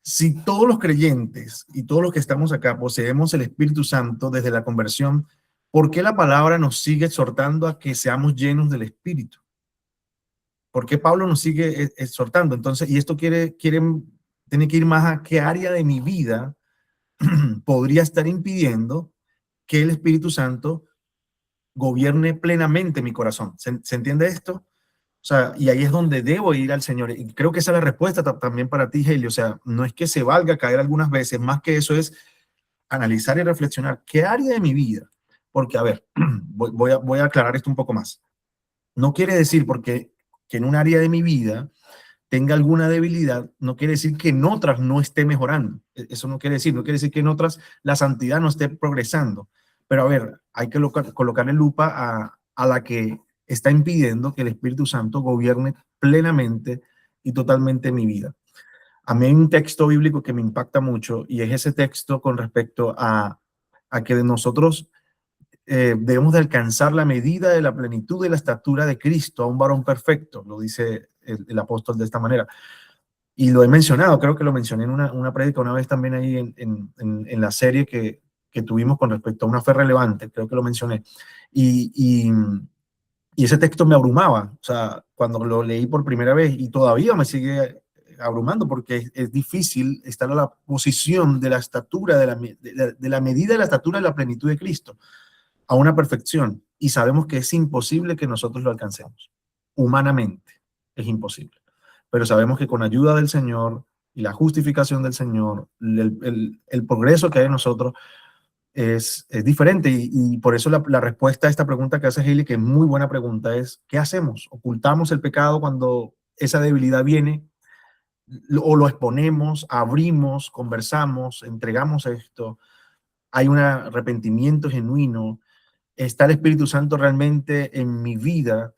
si todos los creyentes y todos los que estamos acá poseemos el Espíritu Santo desde la conversión, ¿por qué la palabra nos sigue exhortando a que seamos llenos del Espíritu? ¿Por qué Pablo nos sigue exhortando? Entonces, y esto tiene que ir más a qué área de mi vida podría estar impidiendo que el Espíritu Santo gobierne plenamente mi corazón. ¿Se entiende esto? O sea, y ahí es donde debo ir al Señor. Y creo que esa es la respuesta también para ti, Helio. O sea, no es que se valga caer algunas veces, más que eso es analizar y reflexionar qué área de mi vida. Porque, a ver, voy a aclarar esto un poco más. No quiere decir porque que en un área de mi vida tenga alguna debilidad, no quiere decir que en otras no esté mejorando. Eso no quiere decir que en otras la santidad no esté progresando. Pero a ver, hay que colocarle lupa a la que está impidiendo que el Espíritu Santo gobierne plenamente y totalmente mi vida. A mí hay un texto bíblico que me impacta mucho y es ese texto con respecto a que de nosotros debemos de alcanzar la medida de la plenitud de la estatura de Cristo, a un varón perfecto, lo dice el apóstol de esta manera. Y lo he mencionado, creo que lo mencioné en una prédica una vez también ahí en la serie que tuvimos con respecto a una fe relevante, creo que lo mencioné. Y, y, y ese texto me abrumaba, o sea, cuando lo leí por primera vez y todavía me sigue abrumando porque es difícil estar a la posición de la estatura, de la medida de la estatura de la plenitud de Cristo a una perfección y sabemos que es imposible que nosotros lo alcancemos. Humanamente es imposible. Pero sabemos que con ayuda del Señor y la justificación del Señor, el progreso que hay en nosotros es diferente. Y por eso la respuesta a esta pregunta que hace Hailey, que es muy buena pregunta, es ¿qué hacemos? ¿Ocultamos el pecado cuando esa debilidad viene? ¿O lo exponemos, abrimos, conversamos, entregamos esto? ¿Hay un arrepentimiento genuino? ¿Está el Espíritu Santo realmente en mi vida,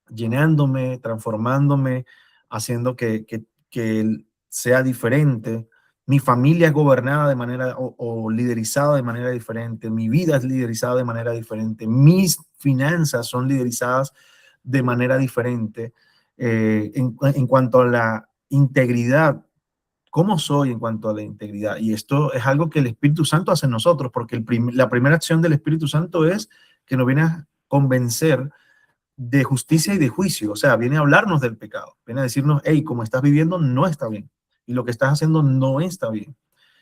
llenándome, transformándome, haciendo que él sea diferente? Mi familia es gobernada de manera o liderizada de manera diferente. Mi vida es liderizada de manera diferente. Mis finanzas son liderizadas de manera diferente. En cuanto a la integridad, ¿cómo soy en cuanto a la integridad? Y esto es algo que el Espíritu Santo hace en nosotros, porque la primera acción del Espíritu Santo es que nos viene a convencer de justicia y de juicio. O sea, viene a hablarnos del pecado, viene a decirnos, hey, como estás viviendo no está bien y lo que estás haciendo no está bien.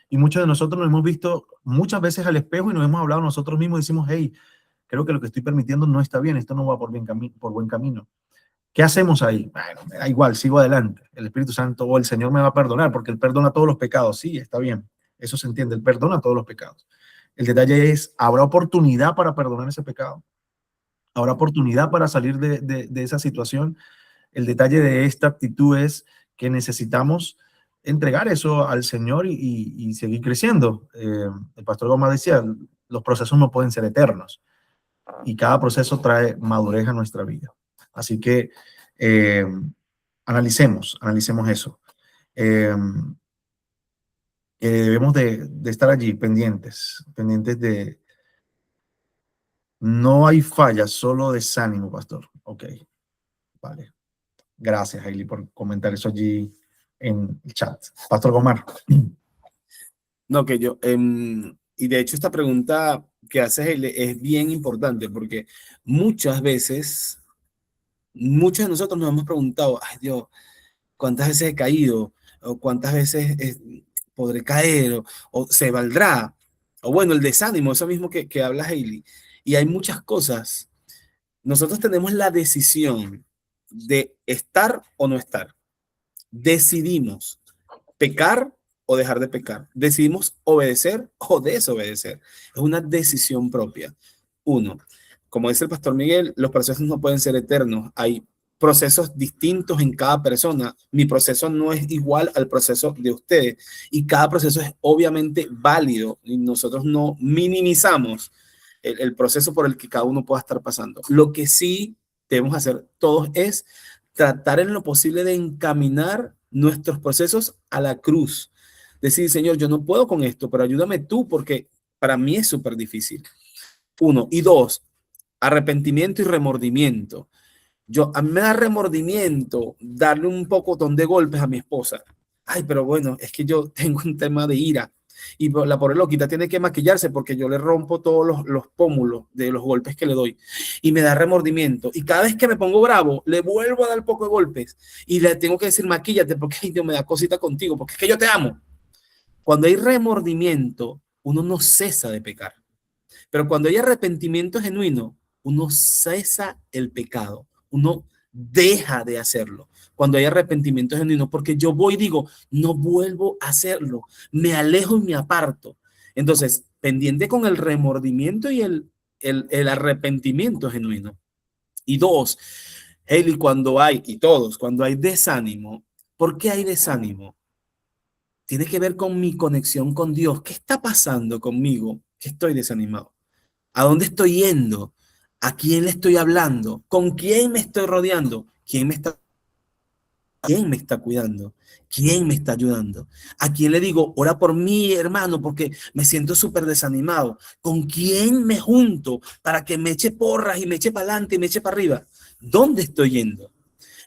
Y muchos de nosotros nos hemos visto muchas veces al espejo y nos hemos hablado nosotros mismos y decimos, hey, creo que lo que estoy permitiendo no está bien, esto no va por buen camino. ¿Qué hacemos ahí? Bueno, me da igual, sigo adelante. El Espíritu Santo o el Señor me va a perdonar porque Él perdona todos los pecados. Sí, está bien. Eso se entiende. Él perdona todos los pecados. El detalle es, ¿habrá oportunidad para perdonar ese pecado? ¿Habrá oportunidad para salir de esa situación? El detalle de esta actitud es que necesitamos entregar eso al Señor y seguir creciendo. El pastor Gómez decía, los procesos no pueden ser eternos y cada proceso trae madurez a nuestra vida. Así que eh, analicemos eso. Eh, debemos de estar allí pendientes de... No hay falla, solo desánimo, pastor. Ok, vale. Gracias, Hailey, por comentar eso allí en el chat. Pastor Gomar.
No, que yo, y de hecho esta pregunta que haces es bien importante porque muchas veces, muchos de nosotros nos hemos preguntado, ay Dios, ¿cuántas veces he caído? ¿O cuántas veces podré caer? ¿O se valdrá? O bueno, el desánimo, eso mismo que habla Hailey. Y hay muchas cosas. Nosotros tenemos la decisión de estar o no estar. Decidimos pecar o dejar de pecar. Decidimos obedecer o desobedecer. Es una decisión propia. Uno, como dice el pastor Miguel, los procesos no pueden ser eternos. Hay procesos distintos en cada persona. Mi proceso no es igual al proceso de ustedes y cada proceso es obviamente válido y nosotros no minimizamos el proceso por el que cada uno pueda estar pasando. Lo que sí debemos hacer todos es tratar en lo posible de encaminar nuestros procesos a la cruz. Decir, Señor, yo no puedo con esto, pero ayúdame tú porque para mí es súper difícil. Uno. Y dos, arrepentimiento y remordimiento. A mí me da remordimiento darle un pocotón de golpes a mi esposa. Ay, pero bueno, es que yo tengo un tema de ira. Y la pobre loquita tiene que maquillarse porque yo le rompo todos los pómulos de los golpes que le doy. Y me da remordimiento. Y cada vez que me pongo bravo, le vuelvo a dar poco de golpes. Y le tengo que decir, maquíllate porque Dios me da cosita contigo, porque es que yo te amo. Cuando hay remordimiento, uno no cesa de pecar. Pero cuando hay arrepentimiento genuino, uno cesa el pecado, uno deja de hacerlo. Cuando hay arrepentimiento genuino, porque yo voy y digo, no vuelvo a hacerlo, me alejo y me aparto. Entonces, pendiente con el remordimiento y el arrepentimiento genuino. Y dos, Hailey, cuando hay, y todos, cuando hay desánimo, ¿por qué hay desánimo? Tiene que ver con mi conexión con Dios. ¿Qué está pasando conmigo? Que estoy desanimado. ¿A dónde estoy yendo? ¿A quién le estoy hablando? ¿Con quién me estoy rodeando? ¿Quién me está cuidando? ¿Quién me está ayudando? ¿A quién le digo, ora por mí, hermano, porque me siento súper desanimado? ¿Con quién me junto para que me eche porras y me eche para adelante y me eche para arriba? ¿Dónde estoy yendo?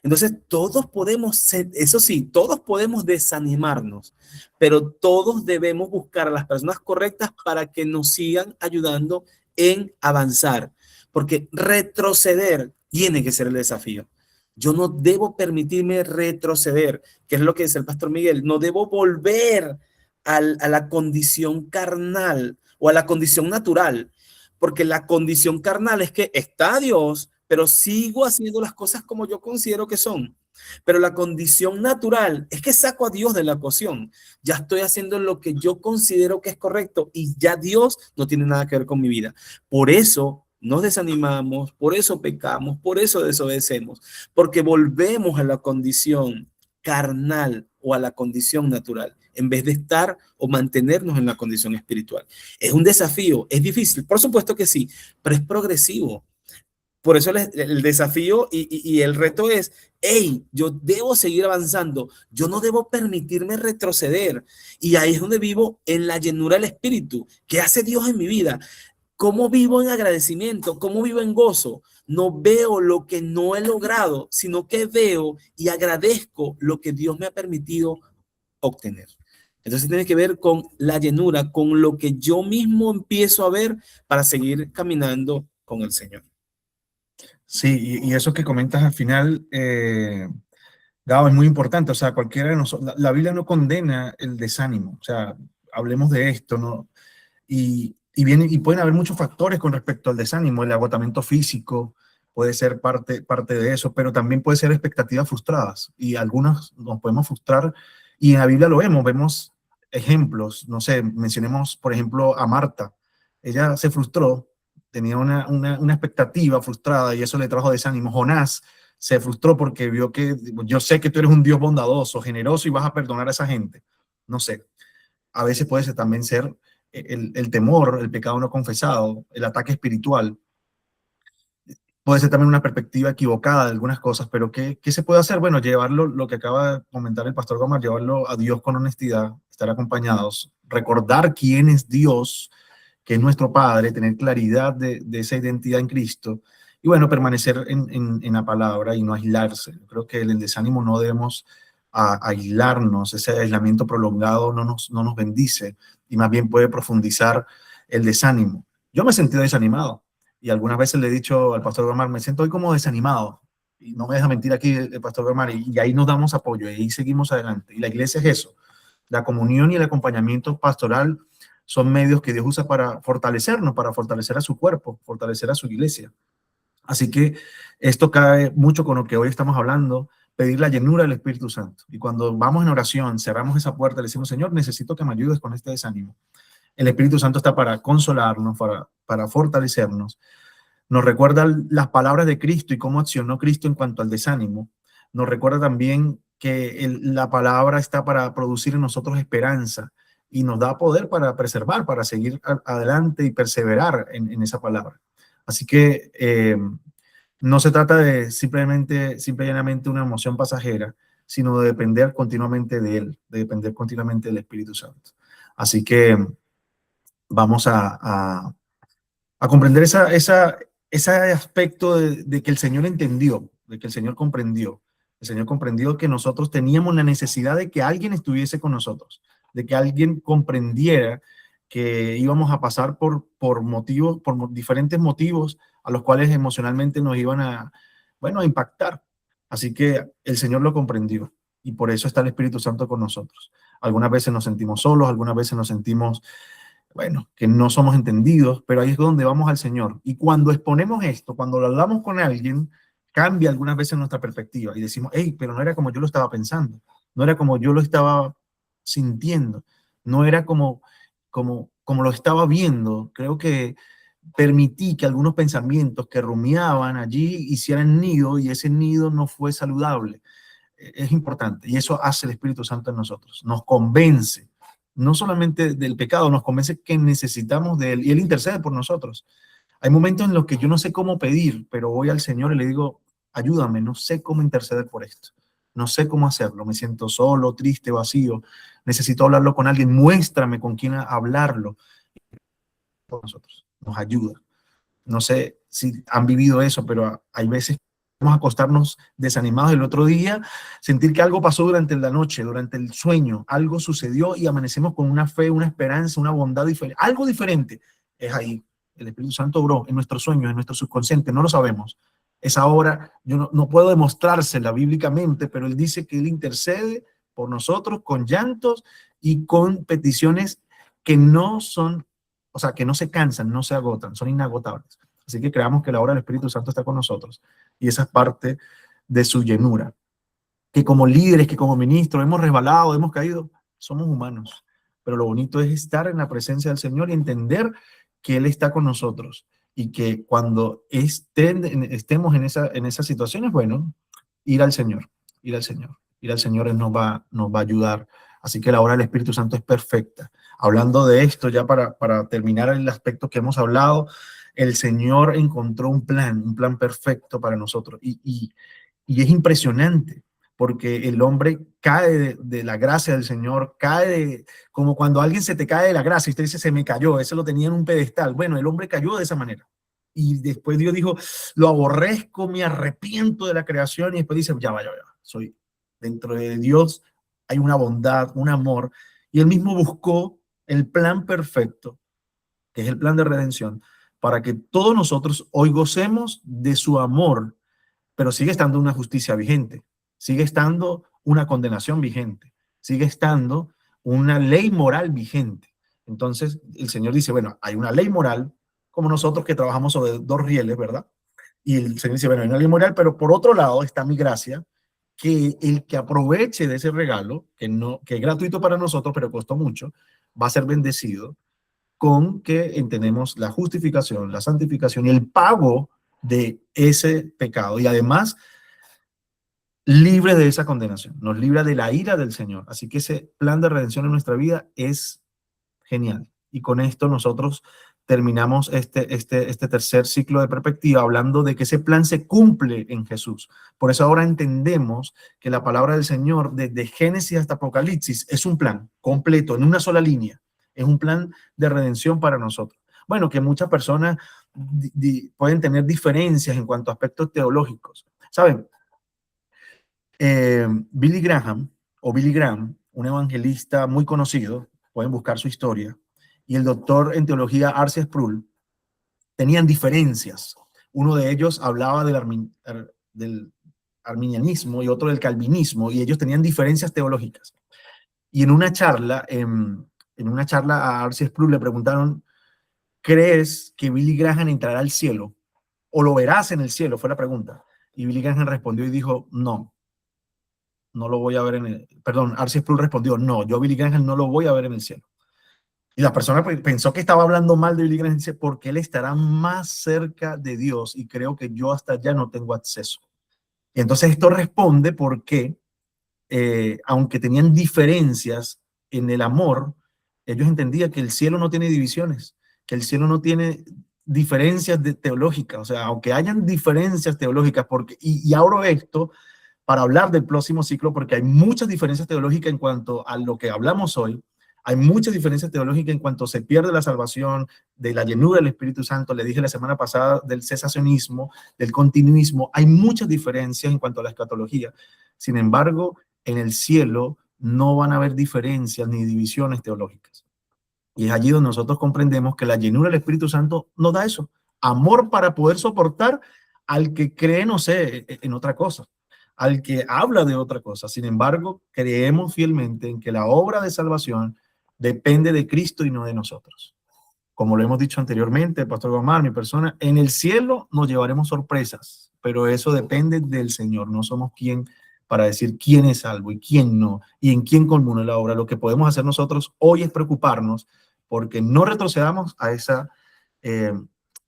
Entonces, todos podemos, eso sí, todos podemos desanimarnos, pero todos debemos buscar a las personas correctas para que nos sigan ayudando en avanzar, porque retroceder tiene que ser el desafío. Yo no debo permitirme retroceder, que es lo que dice el pastor Miguel, no debo volver a la condición carnal o a la condición natural, porque la condición carnal es que está Dios, pero sigo haciendo las cosas como yo considero que son. Pero la condición natural es que saco a Dios de la ecuación. Ya estoy haciendo lo que yo considero que es correcto y ya Dios no tiene nada que ver con mi vida. Por eso nos desanimamos, por eso pecamos, por eso desobedecemos, porque volvemos a la condición carnal o a la condición natural, en vez de estar o mantenernos en la condición espiritual. Es un desafío, es difícil, por supuesto que sí, pero es progresivo. Por eso el desafío y el reto es, hey, yo debo seguir avanzando, yo no debo permitirme retroceder. Y ahí es donde vivo en la llenura del Espíritu. ¿Qué hace Dios en mi vida? ¿Cómo vivo en agradecimiento? ¿Cómo vivo en gozo? No veo lo que no he logrado, sino que veo y agradezco lo que Dios me ha permitido obtener. Entonces tiene que ver con la llenura, con lo que yo mismo empiezo a ver para seguir caminando con el Señor.
Sí, y eso que comentas al final, Gabo, es muy importante. O sea, cualquiera de nosotros, la Biblia no condena el desánimo. O sea, hablemos de esto, ¿no? Y pueden haber muchos factores con respecto al desánimo. El agotamiento físico puede ser parte de eso, pero también puede ser expectativas frustradas. Y algunas nos podemos frustrar. Y en la Biblia lo vemos ejemplos. No sé, mencionemos, por ejemplo, a Marta. Ella se frustró, tenía una expectativa frustrada y eso le trajo desánimo. Jonás se frustró porque vio que yo sé que tú eres un Dios bondadoso, generoso y vas a perdonar a esa gente. No sé, a veces puede también ser el temor, el pecado no confesado, el ataque espiritual. Puede ser también una perspectiva equivocada de algunas cosas, pero ¿qué se puede hacer? Bueno, llevarlo, lo que acaba de comentar el pastor Gómez, llevarlo a Dios con honestidad, estar acompañados, recordar quién es Dios, que es nuestro Padre, tener claridad de esa identidad en Cristo y bueno, permanecer en la palabra y no aislarse. Yo creo que el desánimo no debemos aislarnos, ese aislamiento prolongado no nos bendice y más bien puede profundizar el desánimo. Yo me he sentido desanimado y algunas veces le he dicho al pastor Gomar, me siento hoy como desanimado y no me deja mentir aquí el pastor Gomar y ahí nos damos apoyo y ahí seguimos adelante. Y la iglesia es eso, la comunión y el acompañamiento pastoral son medios que Dios usa para fortalecernos, para fortalecer a su cuerpo, fortalecer a su iglesia. Así que esto cae mucho con lo que hoy estamos hablando, pedir la llenura del Espíritu Santo. Y cuando vamos en oración, cerramos esa puerta, le decimos, Señor, necesito que me ayudes con este desánimo. El Espíritu Santo está para consolarnos, para fortalecernos. Nos recuerda las palabras de Cristo y cómo accionó Cristo en cuanto al desánimo. Nos recuerda también que la palabra está para producir en nosotros esperanza y nos da poder para preservar, para seguir adelante y perseverar en esa palabra. Así que no se trata de simple y llanamente una emoción pasajera, sino de depender continuamente de Él, de depender continuamente del Espíritu Santo. Así que vamos a comprender ese aspecto de que el Señor entendió, de que el Señor comprendió. El Señor comprendió que nosotros teníamos la necesidad de que alguien estuviese con nosotros, de que alguien comprendiera que íbamos a pasar por diferentes motivos a los cuales emocionalmente nos iban a impactar. Así que el Señor lo comprendió y por eso está el Espíritu Santo con nosotros. Algunas veces nos sentimos solos, algunas veces nos sentimos que no somos entendidos, pero ahí es donde vamos al Señor. Y cuando exponemos esto, cuando lo hablamos con alguien, cambia algunas veces nuestra perspectiva y decimos, hey, pero no era como yo lo estaba pensando, no era como yo lo estaba sintiendo, no era como lo estaba viendo. Creo que permití que algunos pensamientos que rumiaban allí hicieran nido y ese nido no fue saludable. Es importante y eso hace el Espíritu Santo en nosotros, nos convence no solamente del pecado, nos convence que necesitamos de Él y Él intercede por nosotros. Hay momentos en los que yo no sé cómo pedir, pero voy al Señor y le digo, ayúdame, no sé cómo interceder por esto, no sé cómo hacerlo, me siento solo, triste, vacío, necesito hablarlo con alguien, muéstrame con quién hablarlo. Por nosotros, nos ayuda. No sé si han vivido eso, pero hay veces que vamos a acostarnos desanimados el otro día, sentir que algo pasó durante la noche, durante el sueño, algo sucedió y amanecemos con una fe, una esperanza, una bondad diferente, algo diferente. Es ahí. El Espíritu Santo obró en nuestros sueños, en nuestro subconsciente, no lo sabemos. Esa hora yo no puedo demostrársela bíblicamente, pero Él dice que Él intercede por nosotros con llantos y con peticiones que no son, o sea, que no se cansan, no se agotan, son inagotables. Así que creamos que la obra del Espíritu Santo está con nosotros y esa es parte de su llenura. Que como líderes, que como ministros hemos resbalado, hemos caído, somos humanos. Pero lo bonito es estar en la presencia del Señor y entender que Él está con nosotros y que cuando estemos en esas situaciones, bueno, ir al Señor, ir al Señor. Ir al Señor nos va a ayudar. Así que la obra del Espíritu Santo es perfecta. Hablando de esto, ya para terminar el aspecto que hemos hablado, el Señor encontró un plan perfecto para nosotros. Y es impresionante, porque el hombre cae de la gracia del Señor, como cuando alguien se te cae de la gracia y usted dice, se me cayó, ese lo tenía en un pedestal. Bueno, el hombre cayó de esa manera. Y después Dios dijo, lo aborrezco, me arrepiento de la creación. Y después dice, ya va, soy dentro de Dios, hay una bondad, un amor. Y él mismo buscó el plan perfecto, que es el plan de redención, para que todos nosotros hoy gocemos de su amor, pero sigue estando una justicia vigente, sigue estando una condenación vigente, sigue estando una ley moral vigente. Entonces, el Señor dice, bueno, hay una ley moral, como nosotros que trabajamos sobre dos rieles, ¿verdad? Y el Señor dice, bueno, hay una ley moral, pero por otro lado está mi gracia, que el que aproveche de ese regalo, que es gratuito para nosotros, pero costó mucho, va a ser bendecido con que entendemos la justificación, la santificación y el pago de ese pecado. Y además, libre de esa condenación, nos libra de la ira del Señor. Así que ese plan de redención en nuestra vida es genial. Y con esto nosotros terminamos este tercer ciclo de perspectiva hablando de que ese plan se cumple en Jesús. Por eso ahora entendemos que la palabra del Señor, desde Génesis hasta Apocalipsis, es un plan completo, en una sola línea. Es un plan de redención para nosotros. Bueno, que muchas personas pueden tener diferencias en cuanto a aspectos teológicos. ¿Saben? Billy Graham, un evangelista muy conocido, pueden buscar su historia, y el doctor en teología R.C. Sproul tenían diferencias. Uno de ellos hablaba del arminianismo y otro del calvinismo, y ellos tenían diferencias teológicas. Y en una charla en una charla a R.C. Sproul le preguntaron, ¿crees que Billy Graham entrará al cielo? ¿O lo verás en el cielo? Fue la pregunta. Y Billy Graham respondió y dijo, no, no lo voy a ver en el... Perdón, R.C. Sproul respondió, no, yo Billy Graham no lo voy a ver en el cielo. Y la persona pensó que estaba hablando mal de Billy Graham, dice, porque él estará más cerca de Dios y creo que yo hasta allá no tengo acceso. Y entonces esto responde porque, aunque tenían diferencias en el amor, ellos entendían que el cielo no tiene divisiones, que el cielo no tiene diferencias teológicas, o sea, aunque hayan diferencias teológicas, porque, y abro esto para hablar del próximo ciclo, porque hay muchas diferencias teológicas en cuanto a lo que hablamos hoy, hay muchas diferencias teológicas en cuanto se pierde la salvación, de la llenura del Espíritu Santo, le dije la semana pasada del cesacionismo, del continuismo, hay muchas diferencias en cuanto a la escatología. Sin embargo, en el cielo no van a haber diferencias ni divisiones teológicas. Y es allí donde nosotros comprendemos que la llenura del Espíritu Santo nos da eso, amor para poder soportar al que cree, no sé, en otra cosa, al que habla de otra cosa. Sin embargo, creemos fielmente en que la obra de salvación depende de Cristo y no de nosotros. Como lo hemos dicho anteriormente, el pastor Omar, mi persona, en el cielo nos llevaremos sorpresas, pero eso depende del Señor. No somos quien para decir quién es salvo y quién no, y en quién culmina la obra. Lo que podemos hacer nosotros hoy es preocuparnos porque no retrocedamos a esa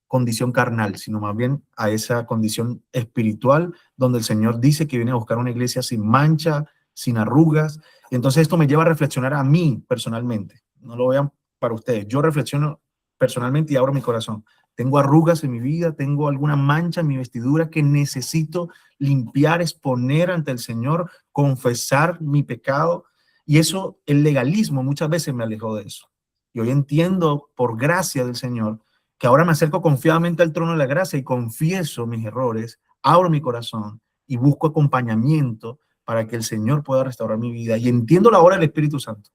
condición carnal, sino más bien a esa condición espiritual, donde el Señor dice que viene a buscar una iglesia sin mancha, sin arrugas. Y entonces esto me lleva a reflexionar a mí personalmente. No lo vean para ustedes. Yo reflexiono personalmente y abro mi corazón. Tengo arrugas en mi vida, tengo alguna mancha en mi vestidura que necesito limpiar, exponer ante el Señor, confesar mi pecado. Y eso, el legalismo muchas veces me alejó de eso. Y hoy entiendo, por gracia del Señor, que ahora me acerco confiadamente al trono de la gracia y confieso mis errores, abro mi corazón y busco acompañamiento para que el Señor pueda restaurar mi vida. Y entiendo la obra del Espíritu Santo,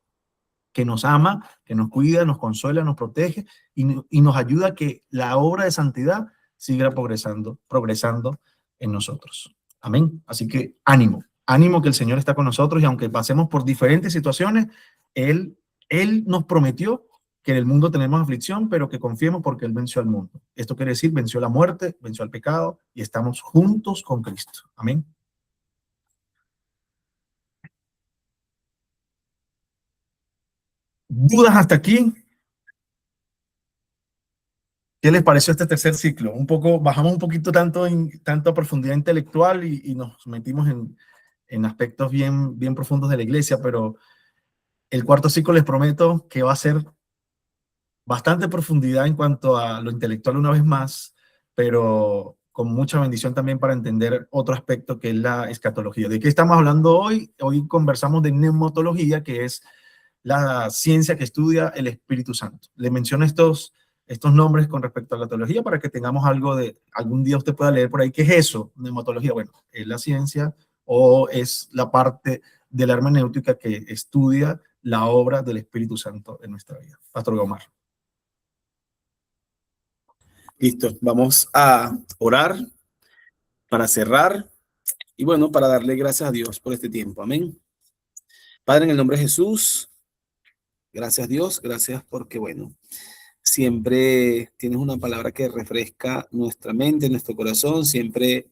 que nos ama, que nos cuida, nos consuela, nos protege y nos ayuda a que la obra de santidad siga progresando en nosotros. Amén. Así que ánimo, ánimo que el Señor está con nosotros y aunque pasemos por diferentes situaciones, Él nos prometió que en el mundo tenemos aflicción, pero que confiemos porque Él venció al mundo. Esto quiere decir, venció la muerte, venció al pecado y estamos juntos con Cristo. Amén. ¿Dudas hasta aquí? ¿Qué les pareció este tercer ciclo? Bajamos un poquito tanto a profundidad intelectual y nos metimos en aspectos bien profundos de la iglesia, pero el cuarto ciclo les prometo que va a ser bastante profundidad en cuanto a lo intelectual una vez más, pero con mucha bendición también para entender otro aspecto que es la escatología. ¿De qué estamos hablando hoy? Hoy conversamos de neumatología, que es la ciencia que estudia el Espíritu Santo. Le menciono estos nombres con respecto a la teología para que tengamos algún día usted pueda leer por ahí. ¿Qué es eso? Neumatología. Bueno, es la ciencia o es la parte de la hermenéutica que estudia la obra del Espíritu Santo en nuestra vida. Pastor Gomar.
Listo, vamos a orar para cerrar y bueno, para darle gracias a Dios por este tiempo. Amén. Padre, en el nombre de Jesús, gracias Dios, gracias porque bueno, siempre tienes una palabra que refresca nuestra mente, nuestro corazón, siempre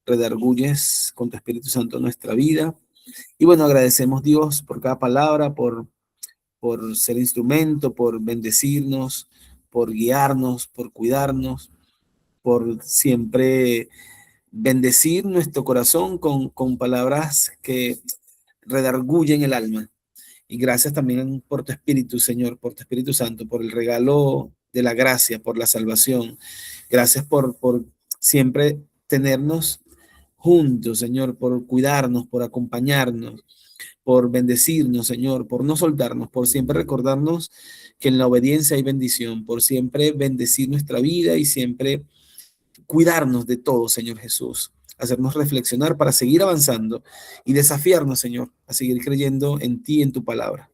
redarguyes con tu Espíritu Santo nuestra vida. Y bueno, agradecemos Dios por cada palabra, por ser instrumento, por bendecirnos, por guiarnos, por cuidarnos, por siempre bendecir nuestro corazón con palabras que redarguyen el alma. Y gracias también por tu Espíritu, Señor, por tu Espíritu Santo, por el regalo de la gracia, por la salvación. Gracias por siempre tenernos juntos, Señor, por cuidarnos, por acompañarnos, por bendecirnos, Señor, por no soltarnos, por siempre recordarnos que en la obediencia hay bendición, por siempre bendecir nuestra vida y siempre cuidarnos de todo, Señor Jesús, hacernos reflexionar para seguir avanzando y desafiarnos, Señor, a seguir creyendo en ti, en tu palabra.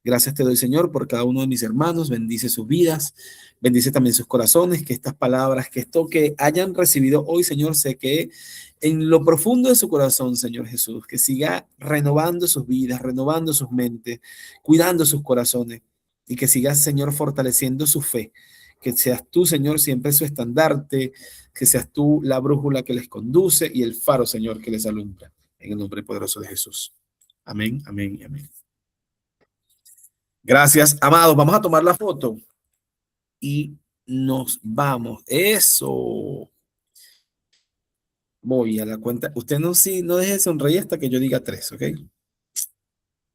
Gracias te doy, Señor, por cada uno de mis hermanos. Bendice sus vidas, bendice también sus corazones, que estas palabras, que esto que hayan recibido hoy, Señor, sé que en lo profundo de su corazón, Señor Jesús, que siga renovando sus vidas, renovando sus mentes, cuidando sus corazones. y que sigas, Señor, fortaleciendo su fe. Que seas tú, Señor, siempre su estandarte, que seas tú la brújula que les conduce y el faro, Señor, que les alumbra. En el nombre poderoso de Jesús. Amén, amén y amén. Gracias, amados. Vamos a tomar la foto y nos vamos. Eso. Voy a la cuenta. Usted no, sí, no deje de sonreír hasta que yo diga 3, ¿ok?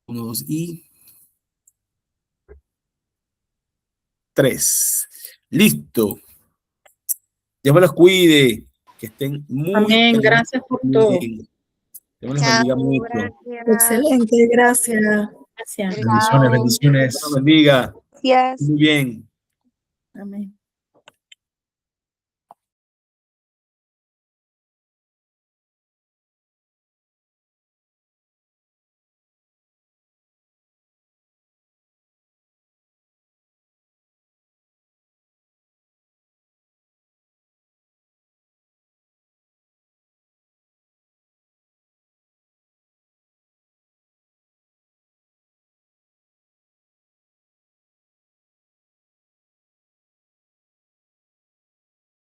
1, 2 y 3. Listo. Dios me los cuide. Que estén muy
Amén. Gracias por todo.
bien. Dios me los bendiga mucho.
Excelente. Gracias. Gracias.
Bendiciones, bendiciones.
Dios los bendiga.
Gracias.
Muy bien.
Amén.